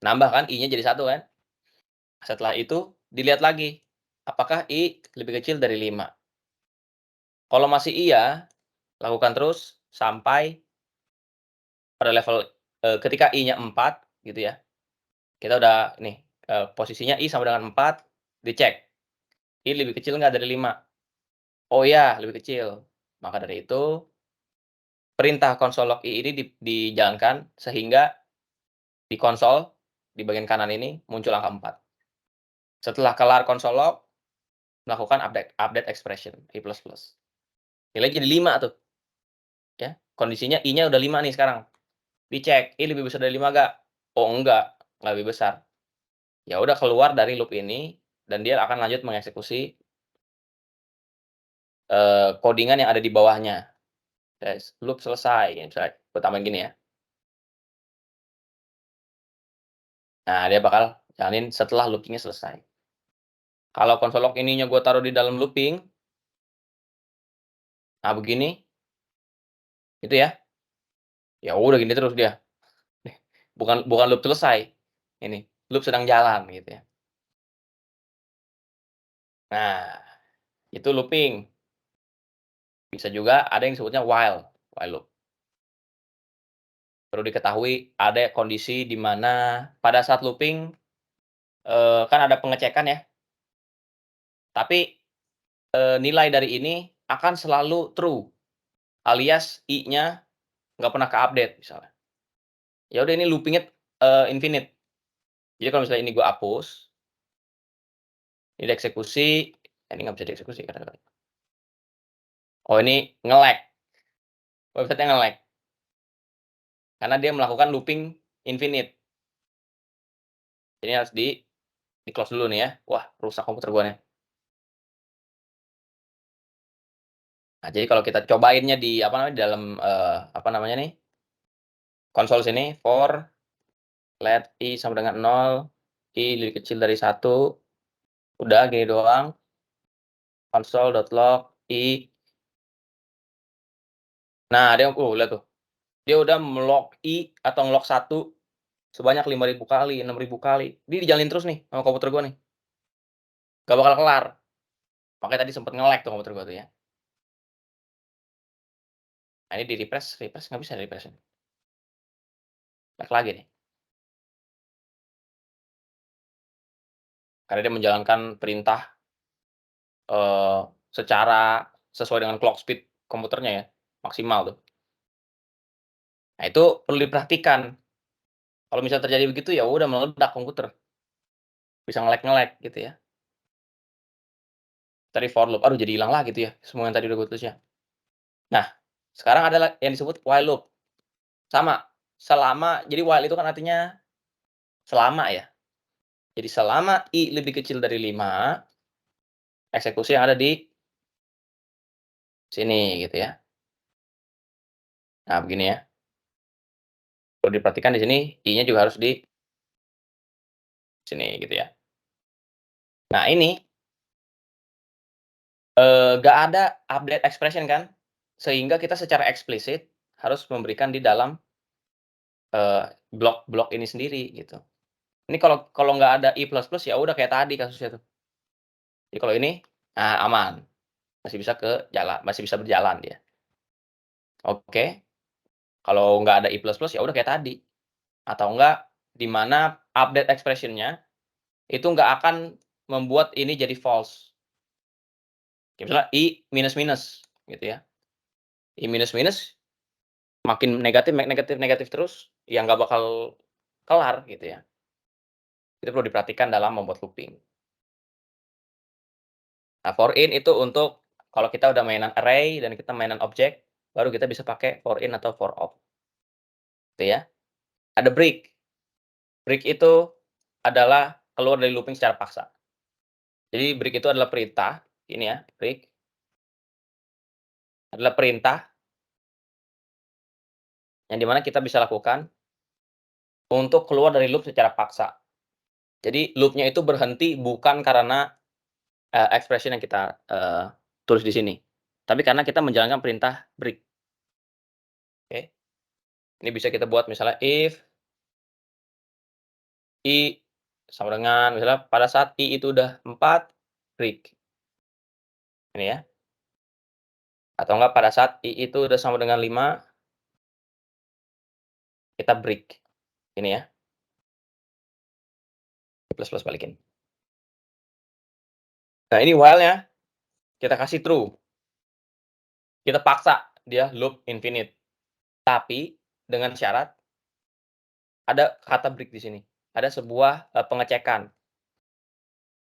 Nambah kan i-nya jadi 1 kan. Setelah itu dilihat lagi, apakah i lebih kecil dari 5. Kalau masih iya, lakukan terus sampai pada level, ketika i-nya 4 gitu ya, kita udah nih, posisinya i sama dengan 4, dicek, i lebih kecil nggak dari 5? Oh iya, lebih kecil. Maka dari itu, perintah console log i ini dijalankan sehingga di konsol, di bagian kanan ini muncul angka 4. Setelah kelar console log, melakukan update update expression i plus plus. Nilainya jadi 5 tuh, ya. Kondisinya i-nya udah 5 nih sekarang. Dicek, i lebih besar dari 5 nggak? Oh nggak lebih besar. Ya udah keluar dari loop ini dan dia akan lanjut mengeksekusi, codingan yang ada di bawahnya. Loop selesai, misalnya gua tambahin gini ya. Nah, dia bakal jalanin setelah looping-nya selesai. Kalau console log ininya gue taruh di dalam looping, nah begini, itu ya, ya udah gini terus dia. Bukan bukan loop selesai, ini, loop sedang jalan gitu ya. Nah, itu looping. Bisa juga ada yang disebutnya while loop. Perlu diketahui ada kondisi di mana pada saat looping, kan ada pengecekan ya, tapi, nilai dari ini akan selalu true, alias i-nya nggak pernah ke-update misalnya. Ya udah ini looping-nya, infinite. Jadi kalau misalnya ini gua hapus, ini dieksekusi, ini nggak bisa dieksekusi kadang-kadang. Oh ini nge-lag, website-nya nge-lag, karena dia melakukan looping infinite. Ini harus di-close dulu nih ya. Wah rusak komputer gua nih. Nah jadi kalau kita cobainnya di apa namanya, di dalam, apa namanya nih, konsol sini for let i sama dengan 0, i lebih kecil dari 1, udah gini doang, console.log i. Nah dia lihat tuh, dia udah melog i atau ngelog 1 sebanyak 5.000 kali, 6.000 kali. Dia dijalanin terus nih sama komputer gua nih, nggak bakal kelar. Makanya tadi sempet nge-lag tuh komputer gua tuh ya. Nah ini di-refresh, refresh nggak bisa refresh ini. Lag lagi nih, karena dia menjalankan perintah, eee, secara sesuai dengan clock speed komputernya ya, maksimal tuh. Nah itu perlu diperhatikan, kalau misal terjadi begitu ya udah meledak komputer, bisa nge-lag gitu ya. Tadi for loop, aduh jadi hilang lagi tuh ya, semua yang tadi udah gua tulis ya. Nah, sekarang ada yang disebut while loop, sama, jadi while itu kan artinya selama ya. Jadi selama i lebih kecil dari 5, eksekusi yang ada di sini gitu ya. Nah begini ya, perlu diperhatikan di sini i-nya juga harus di sini gitu ya. Nah ini, nggak ada update expression kan, sehingga kita secara eksplisit harus memberikan di dalam, blok-blok ini sendiri gitu. Ini kalau kalau nggak ada i plus plus ya udah kayak tadi kasusnya tuh. Jadi kalau ini, nah aman, masih bisa berjalan dia. Oke, kalau nggak ada i plus plus ya udah kayak tadi, atau enggak di mana update expression-nya itu nggak akan membuat ini jadi false. Kayak misalnya i minus minus gitu ya, i minus minus makin negatif negatif negatif terus, ya nggak bakal kelar gitu ya. Itu perlu diperhatikan dalam membuat looping. Nah, for in itu untuk kalau kita udah mainan array dan kita mainan objek, baru kita bisa pakai for in atau for out, gitu ya. Ada break. Break itu adalah keluar dari looping secara paksa. Jadi break itu adalah perintah, ini ya, break adalah perintah yang di mana kita bisa lakukan untuk keluar dari loop secara paksa. Jadi loop-nya itu berhenti bukan karena, expression yang kita, tulis di sini, tapi karena kita menjalankan perintah break, oke. Ini bisa kita buat misalnya if I sama dengan misalnya pada saat I itu udah 4 break, ini ya. Atau enggak pada saat I itu udah sama dengan 5 kita break, ini ya, plus balikin. Nah ini while-nya kita kasih true, kita paksa dia loop infinite, tapi dengan syarat ada kata break di sini, ada sebuah, pengecekan.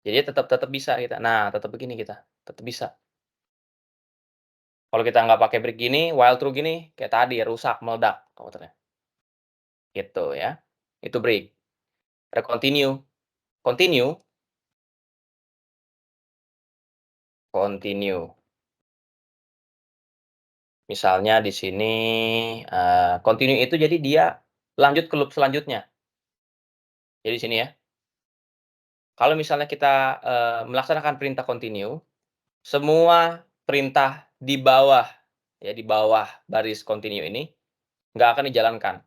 Jadi tetap tetap bisa kita. Nah, tetap begini kita, tetap bisa. Kalau kita nggak pakai break gini, while true gini, kayak tadi rusak, meledak komputernya, gitu ya. Itu break. Ada continue. Continue continue. Misalnya di sini, continue itu jadi dia lanjut ke loop selanjutnya. Jadi sini ya, kalau misalnya kita, melaksanakan perintah continue, semua perintah di bawah, ya di bawah baris continue ini, nggak akan dijalankan.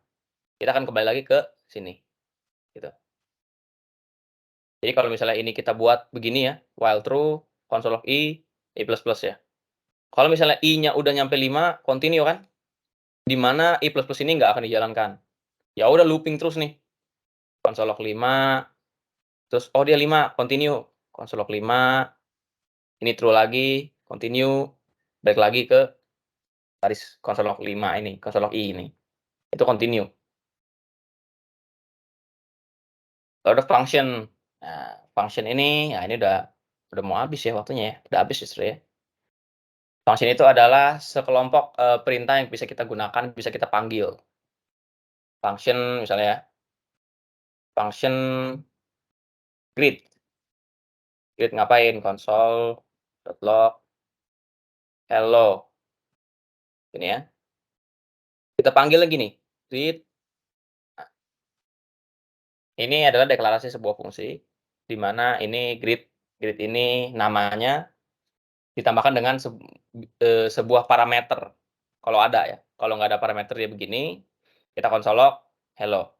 Kita akan kembali lagi ke sini, gitu. Jadi kalau misalnya ini kita buat begini ya, while true, console log I plus plus ya. Kalau misalnya I-nya udah nyampe 5, continue kan, di mana I plus plus ini nggak akan dijalankan. Ya udah looping terus nih, console log 5, terus oh dia 5, continue, console log 5, ini true lagi, continue, balik lagi ke baris console log 5 ini, console log I ini. Itu continue. Lalu ada function. Nah, function ini, ya ini udah mau habis ya waktunya ya, udah habis justru ya. Function itu adalah sekelompok, perintah yang bisa kita gunakan, bisa kita panggil. Function misalnya ya, function greet. Greet ngapain? Console.log hello, ini ya. Kita panggil lagi nih, greet, ini adalah deklarasi sebuah fungsi, di mana ini greet ini namanya ditambahkan dengan sebuah parameter, kalau ada ya. Kalau nggak ada parameter dia begini, kita console log hello.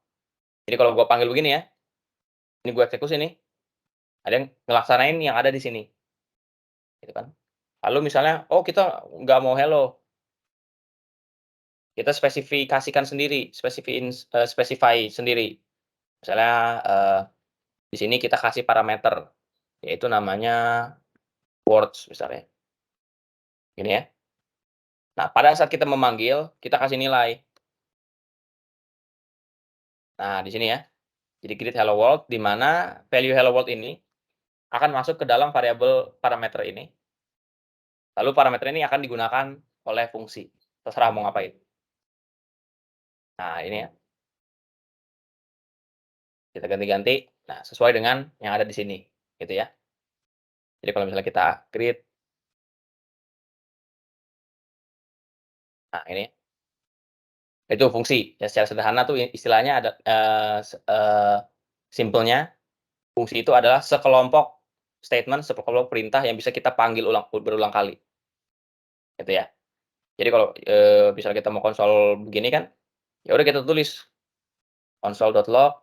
Jadi kalau gua panggil begini ya, ini gua eksekusi nih, ada yang ngelaksanain yang ada di sini, gitu kan. Lalu misalnya, oh kita nggak mau hello, kita spesifikasikan sendiri, specify sendiri. Misalnya, di sini kita kasih parameter, yaitu namanya words misalnya, gini ya. Nah, pada saat kita memanggil, kita kasih nilai. Nah, di sini ya. Jadi greet hello world, di mana value hello world ini akan masuk ke dalam variabel parameter ini. Lalu parameter ini akan digunakan oleh fungsi, terserah mau ngapain. Nah, ini ya, kita ganti-ganti, nah sesuai dengan yang ada di sini, gitu ya. Jadi kalau misalnya kita create, nah ini, itu fungsi. Ya secara sederhana tuh istilahnya ada, simpelnya, fungsi itu adalah sekelompok statement, sekelompok perintah yang bisa kita panggil berulang kali, gitu ya. Jadi kalau, misalnya kita mau konsol begini kan, ya udah kita tulis console.log,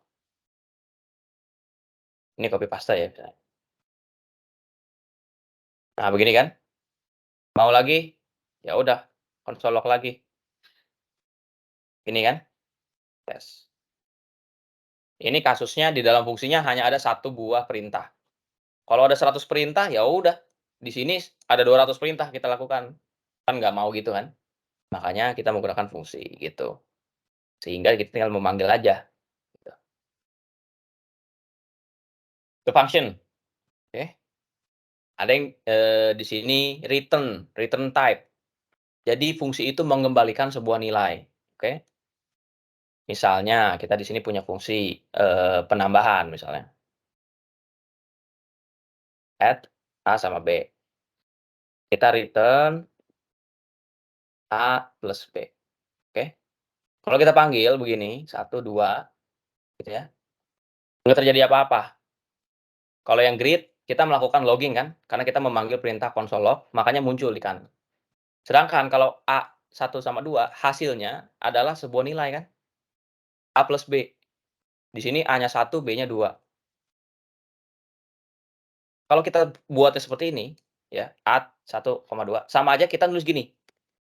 ini copy paste ya misalnya. Nah begini kan, mau lagi, ya udah console log lagi, ini kan, tes. Ini kasusnya di dalam fungsinya hanya ada satu buah perintah. Kalau ada 100 perintah, ya udah, di sini ada 200 perintah kita lakukan. Kan nggak mau gitu kan. Makanya kita menggunakan fungsi, gitu. Sehingga kita tinggal memanggil aja, gitu. the function, oke. Ada yang, di sini return type. Jadi fungsi itu mengembalikan sebuah nilai, oke. Misalnya kita di sini punya fungsi, penambahan misalnya, add A sama B. Kita return A plus B, oke. Kalau kita panggil begini, 1, 2, gitu ya, nggak terjadi apa-apa. Kalau yang greet, kita melakukan logging kan, karena kita memanggil perintah console log, makanya muncul di kanan. Sedangkan kalau A 1 sama 2, hasilnya adalah sebuah nilai kan, A plus B. Di sini A-nya 1, B-nya 2. Kalau kita buatnya seperti ini, ya, add 1,2, sama aja kita nulis gini,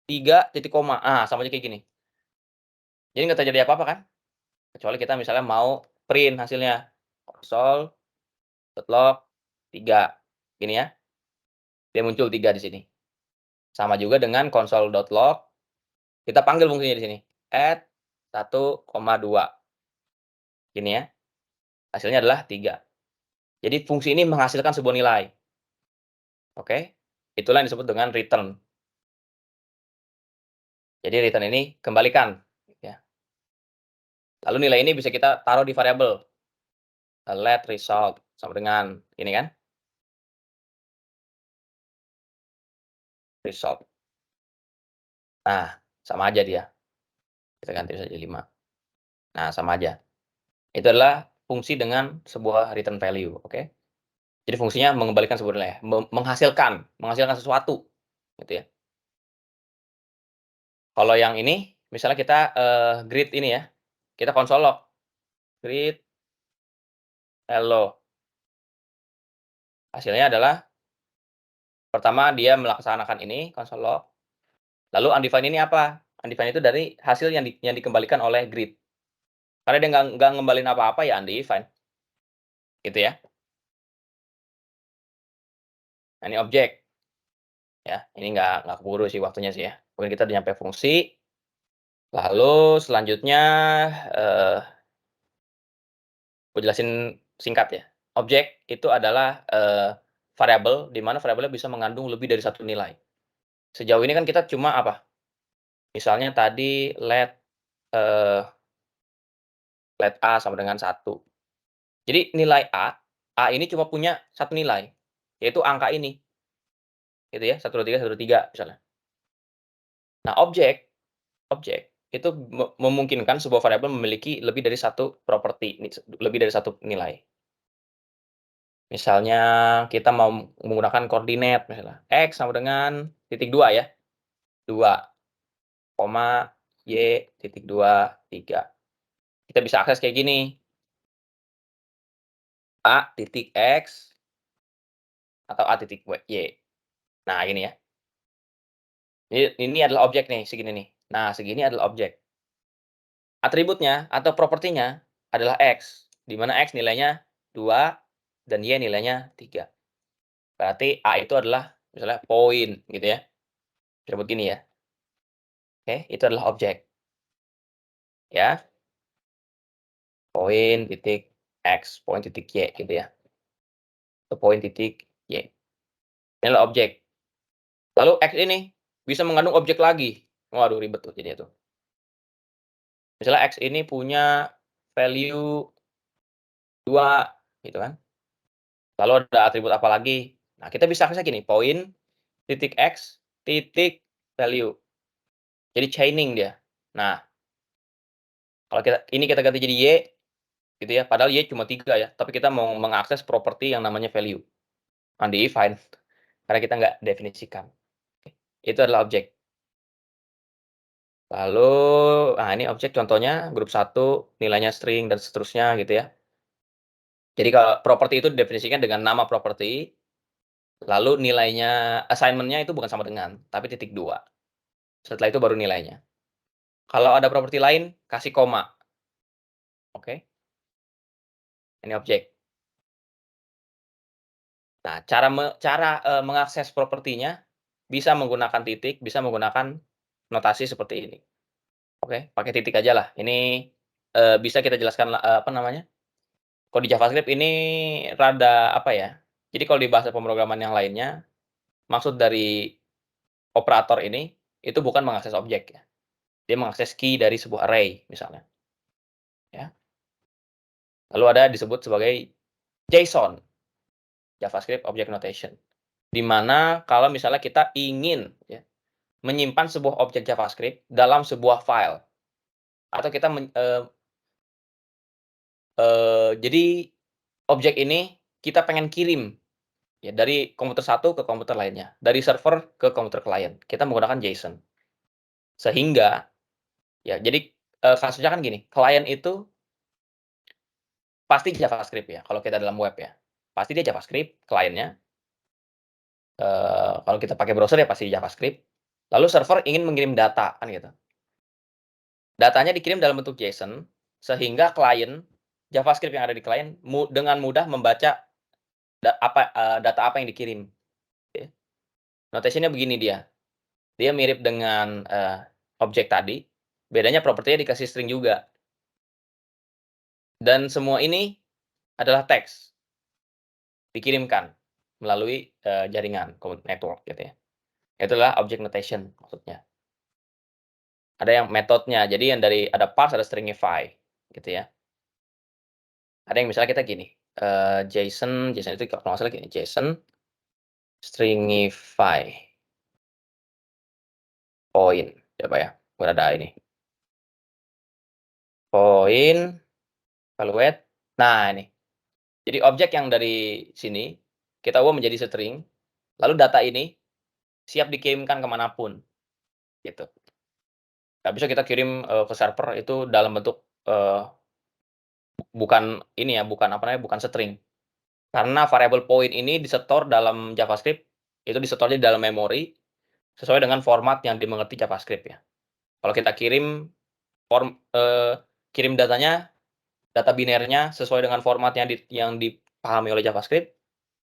3 titik koma, sama aja kayak gini. Jadi nggak terjadi apa-apa kan, kecuali kita misalnya mau print hasilnya, console.log 3, gini ya, dia muncul 3 di sini. Sama juga dengan console.log, kita panggil fungsinya di sini, add 1,2, gini ya, hasilnya adalah 3. Jadi fungsi ini menghasilkan sebuah nilai, oke? Itulah yang disebut dengan return. Jadi return ini kembalikan, ya. Lalu nilai ini bisa kita taruh di variabel, let result sama dengan ini kan, result. Nah, sama aja dia, kita ganti saja 5. Nah, sama aja. Itu adalah fungsi dengan sebuah return value, oke? Jadi fungsinya mengembalikan sebuah nilai, menghasilkan sesuatu, gitu ya. Kalau yang ini, misalnya kita, greet ini ya, kita console log, greet hello. Hasilnya adalah pertama dia melaksanakan ini, console log, lalu undefined ini apa? Undefined itu dari hasil yang dikembalikan oleh greet. Karena dia nggak ngembalin apa-apa, ya undefined, gitu ya. Nah, ini objek, ya, ini nggak keburu sih waktunya sih ya. Mungkin kita udah nyampe fungsi, lalu selanjutnya, eee, aku jelasin singkat ya. Objek itu adalah, variabel, di mana variabelnya bisa mengandung lebih dari satu nilai. Sejauh ini kan kita cuma apa, misalnya tadi eee, let A sama dengan 1. Jadi nilai A ini cuma punya satu nilai, yaitu angka ini, gitu ya, 1, 2, 3, 1, 2, 3 misalnya. Nah, objek itu memungkinkan sebuah variabel memiliki lebih dari satu properti, lebih dari satu nilai. Misalnya kita mau menggunakan koordinat misalnya, X sama dengan titik 2 ya, 2, koma, Y, titik 2, 3. Kita bisa akses kayak gini, A titik X atau A titik Y. Nah, ini ya. Ini adalah objek nih, segini nih. Nah, segini adalah objek. Atributnya atau propertinya adalah X, di mana X nilainya 2 dan Y nilainya 3. Berarti A itu adalah misalnya poin gitu ya, disebut gini ya. Oke, itu adalah objek, ya, poin titik X, poin titik Y gitu ya, atau poin titik Y. Ini adalah objek. Lalu X ini bisa mengandung objek lagi. Waduh, ribet tuh jadinya tuh. Misalnya X ini punya value 2 gitu kan. Lalu ada atribut apa lagi? Nah, kita bisa aksesnya gini, poin, titik X, titik value. Jadi chaining dia. Nah, kalau kita ganti jadi Y, gitu ya, padahal Y cuma 3 ya, tapi kita mau mengakses properti yang namanya value, undefined, karena kita nggak definisikan. Itu adalah objek. Lalu, nah ini objek contohnya grup 1 nilainya string dan seterusnya gitu ya. Jadi kalau properti itu didefinisikan dengan nama properti, lalu nilainya assignment-nya itu bukan sama dengan, tapi titik 2. Setelah itu baru nilainya. Kalau ada properti lain, kasih koma, oke? Ini objek. Nah, mengakses propertinya bisa menggunakan titik, bisa menggunakan notasi seperti ini, oke? Pakai titik aja lah. Ini, bisa kita jelaskan apa namanya, Kalau di JavaScript ini rada apa ya, jadi kalau di bahasa pemrograman yang lainnya, maksud dari operator ini, itu bukan mengakses objek ya, dia mengakses key dari sebuah array misalnya, ya. Lalu ada disebut sebagai JSON, JavaScript Object Notation, di mana kalau misalnya kita ingin ya, menyimpan sebuah objek JavaScript dalam sebuah file, atau kita jadi objek ini kita pengen kirim ya dari komputer satu ke komputer lainnya, dari server ke komputer klien, kita menggunakan JSON. Sehingga ya jadi, kasusnya kan gini, klien itu pasti JavaScript ya, kalau kita dalam web ya. Pasti dia JavaScript kliennya, kalau kita pakai browser ya pasti JavaScript, lalu server ingin mengirim data, kan gitu. Datanya dikirim dalam bentuk JSON, sehingga klien, JavaScript yang ada di klien dengan mudah membaca data apa yang dikirim, ya. Notation-nya begini dia, dia mirip dengan, objek tadi, bedanya propertinya dikasih string juga. Dan semua ini adalah teks, dikirimkan melalui, jaringan network gitu ya. Itulah object notation maksudnya. Ada yang metodenya, jadi yang dari ada parse, ada stringify gitu ya. Ada yang misalnya kita gini, JSON itu kalau nggak salah gini, JSON stringify point, coba ya, berada ini, point evaluate, nah ini. Jadi objek yang dari sini, kita ubah menjadi string, lalu data ini siap dikirimkan ke manapun, gitu. Nggak bisa kita kirim, ke server itu dalam bentuk, bukan ini ya, bukan apa namanya, bukan string. Karena variable point ini disetor dalam JavaScript, itu disetornya di dalam memori, sesuai dengan format yang dimengerti JavaScript ya. Kalau kita kirim kirim datanya, data binernya sesuai dengan format yang dipahami oleh JavaScript,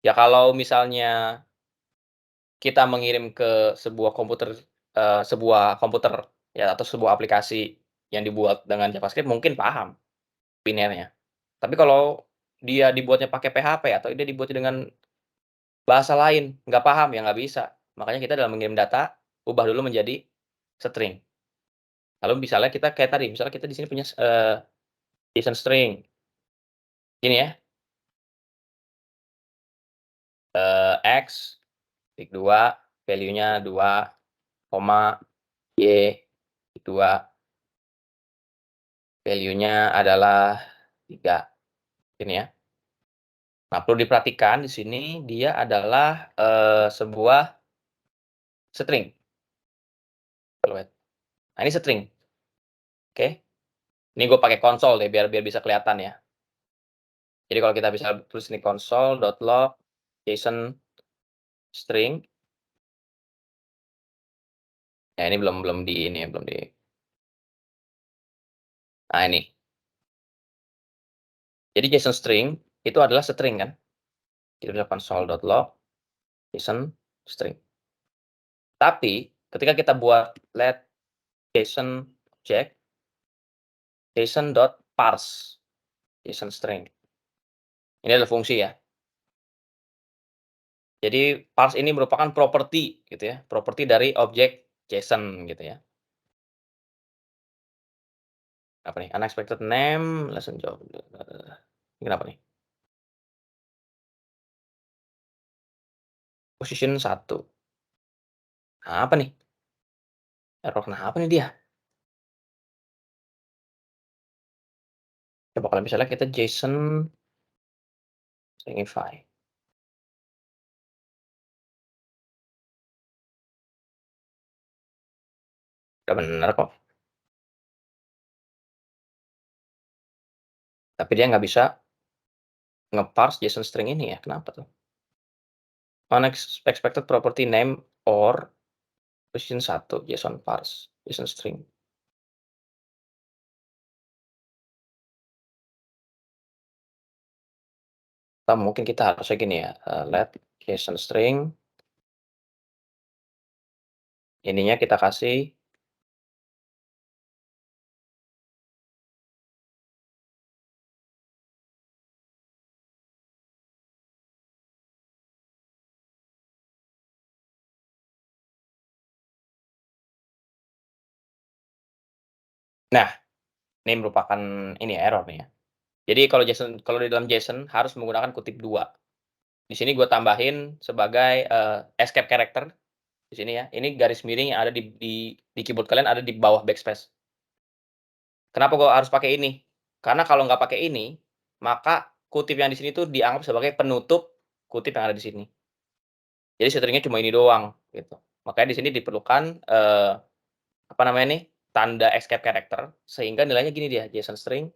ya kalau misalnya kita mengirim ke sebuah komputer ya atau sebuah aplikasi yang dibuat dengan JavaScript mungkin paham binernya. Tapi kalau dia dibuatnya pakai PHP atau dia dibuatnya dengan bahasa lain, nggak paham, ya nggak bisa. Makanya kita dalam mengirim data, ubah dulu menjadi string. Lalu misalnya kita kayak tadi, misalnya kita di sini punya, JSON string, ini ya, X, titik 2, value-nya 2, koma, Y, titik 2, value-nya adalah 3, ini ya. Nah, perlu diperhatikan di sini dia adalah, sebuah string. Nah, ini string, oke. Ini gue pakai konsol deh biar biar bisa kelihatan ya. Jadi kalau kita bisa tulis ini console.log JSON string, ya ini belum belum di ini ya, belum di nah ini. Jadi JSON string itu adalah string kan. Kita bisa console.log JSON string. Tapi ketika kita buat let JSON object JSON.parse JSON string. Ini adalah fungsi ya. Jadi parse ini merupakan properti gitu ya, properti dari objek JSON gitu ya. Apa nih? Unexpected name, lesson job, ini kenapa nih? Position 1. Nah, apa nih? Error kenapa nih dia? Coba kalau misalnya kita JSON stringify. Udah bener kok, tapi dia nggak bisa nge-parse JSON string ini ya, kenapa tuh? Unexpected property name or position 1 JSON parse, JSON string. Atau mungkin kita harusnya gini ya, let JSON string ininya kita kasih Nah, ini merupakan ini ya, error nih ya. Jadi kalau di dalam JSON harus menggunakan kutip 2. Di sini gue tambahin sebagai, escape character di sini ya. Ini garis miring yang ada di keyboard kalian ada di bawah backspace. Kenapa gua harus pakai ini? Karena kalau nggak pakai ini, maka kutip yang di sini tuh dianggap sebagai penutup kutip yang ada di sini. Jadi string-nya cuma ini doang, gitu. Makanya di sini diperlukan, apa namanya nih, tanda escape character, sehingga nilainya gini dia, JSON string.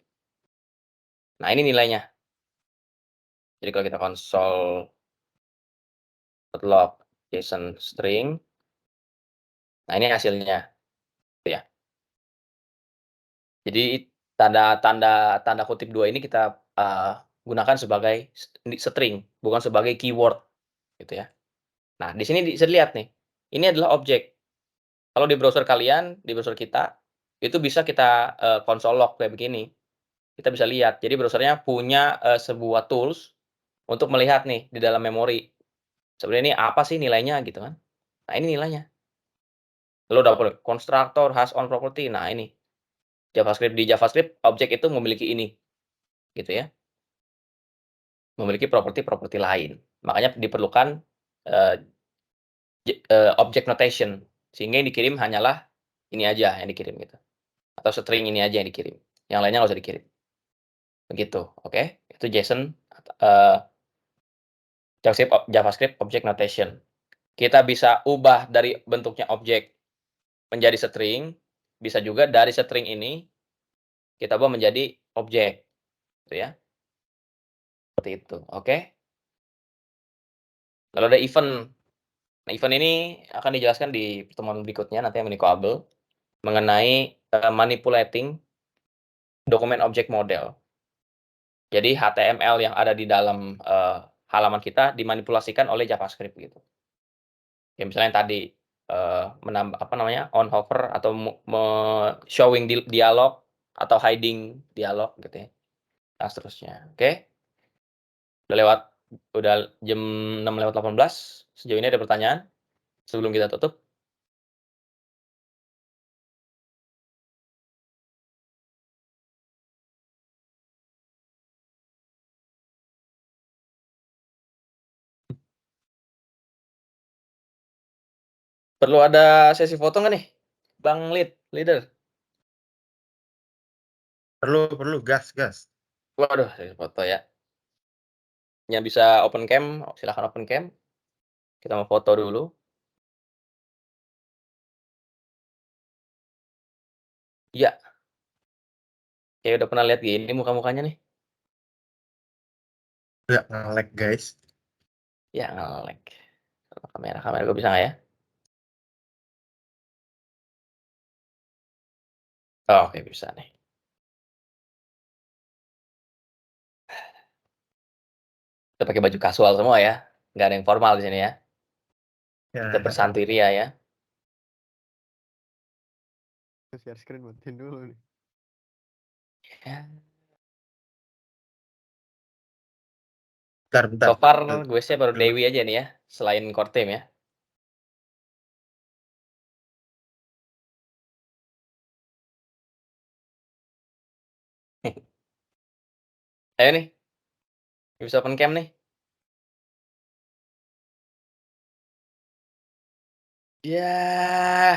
Nah, ini nilainya. Jadi kalau kita console.log JSON string, nah ini hasilnya, gitu ya. Jadi tanda kutip 2 ini kita, gunakan sebagai string, bukan sebagai keyword, gitu ya. Nah, di sini bisa dilihat nih, ini adalah objek. Kalau di browser kalian, di browser kita, itu bisa kita, console log kayak begini. Kita bisa lihat, jadi browser-nya punya, sebuah tools untuk melihat nih di dalam memori. Sebenarnya ini apa sih nilainya gitu kan. Nah, ini nilainya. Lalu double constructor has on property. Nah, ini di JavaScript objek itu memiliki ini, gitu ya. Memiliki properti-properti lain. Makanya diperlukan, eee, object notation, sehingga yang dikirim hanyalah ini aja yang dikirim gitu. Atau string ini aja yang dikirim, yang lainnya nggak usah dikirim, begitu, oke? Itu JSON, eee, JavaScript Object Notation. Kita bisa ubah dari bentuknya objek menjadi string, bisa juga dari string ini kita ubah menjadi objek, gitu ya, seperti itu, oke? Lalu ada event. Nah, event ini akan dijelaskan di pertemuan berikutnya nanti yang Able mengenai, manipulating dokumen object model. Jadi HTML yang ada di dalam, halaman kita dimanipulasikan oleh JavaScript gitu. Ya misalnya yang tadi, apa namanya, on hover atau showing dialog atau hiding dialog gitu ya, dan seterusnya, oke? Udah lewat udah jam 6:18. Sejauh ini ada pertanyaan sebelum kita tutup? Perlu ada sesi foto nggak nih, Bang Leader? Perlu, gas gas. Waduh, sesi foto ya. Yang bisa open cam, silahkan open cam, kita mau foto dulu. Iya, kayak udah pernah lihat gini muka-mukanya nih. Nggak nge-lag, guys. Ya nge-lag. Kamera gue bisa nggak ya? Oh, oke bisa nih. Kita pakai baju kasual semua ya, nggak ada yang formal di sini ya. Kita Ya, bersantai ria ya. Share screen matiin dulu nih. Ya, bentar. so far gue sih baru Dewi aja nih ya, selain core team ya. Ayo nih, bisa open cam nih. Yah,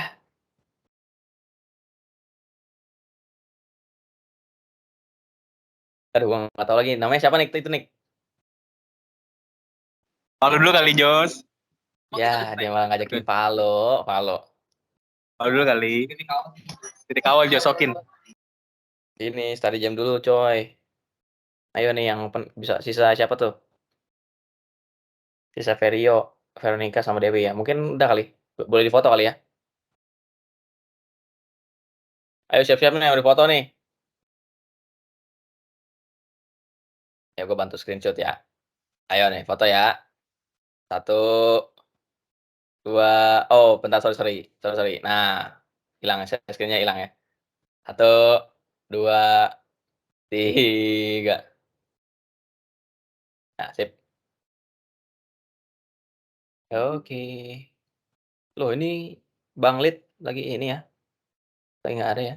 aduh gua nggak tahu lagi namanya siapa nih itu nih. Halo dulu kali Jos. Ya, dia malah ngajakin Valo, Valo. Halo dulu kali. Titik awal Josokin. Ini study jam dulu coy. Ayo nih yang bisa sisa siapa tuh? Sisa Veronica sama Dewi ya. Mungkin udah kali. Boleh difoto kali ya. Ayo siap-siap nih, mau difoto nih. Ya gue bantu screenshot ya. Ayo nih, foto ya. Satu, dua, oh bentar, sorry. Nah, hilang share screen-nya hilang ya. Satu, dua, tiga. Nah, sip. Oke. Loh ini Bang Lid lagi ini ya? Lagi nggak ada ya?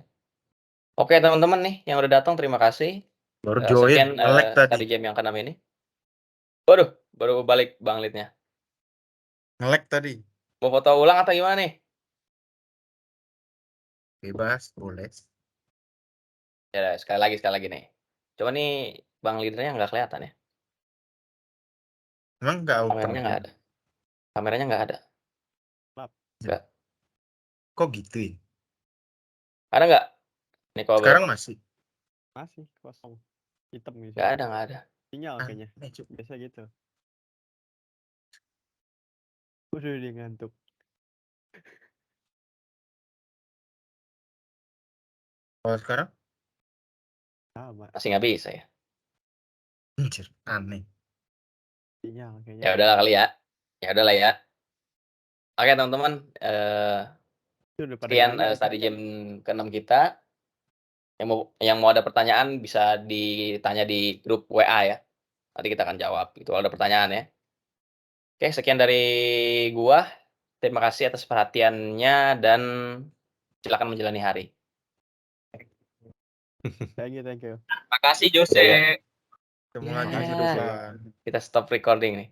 Oke teman-teman nih yang udah datang terima kasih. Baru Sekian join, nge-lag study tadi. jam yang ke-6 ini. Waduh, baru balik Bang Lidnya. Nge-lag tadi. Mau foto ulang atau gimana nih? Bebas, boleh. Ya sekali lagi nih. Coba nih Bang Lidnya nggak kelihatan ya. Emang nggak open? Kameranya nggak ada. Kameranya nggak ada. Lap. Nggak. Kok gitu ya? Ada nggak? Nih coba. Sekarang masih? Masih kosong. Hitam gitu. Nggak ada. Sinyal kayaknya. Aneh, Cuk. Biasa gitu. Udah dia ngantuk. Kalau sekarang? Sama. Masih nggak bisa ya. Anjir, aneh. Sinyal kayaknya. Ya udahlah kali ya. Ya udahlah ya. Oke teman-teman. Itu udah pada Sekian nanya. study jam ke-6 kita. Yang mau ada pertanyaan bisa ditanya di grup WA ya. Nanti kita akan jawab itu kalau ada pertanyaan ya. Oke, sekian dari gua. Terima kasih atas perhatiannya dan silakan menjalani hari. Thank you. Makasih Jose. Ya, ya. Ketemu lagi minggu Ya. depan. Kita stop recording nih.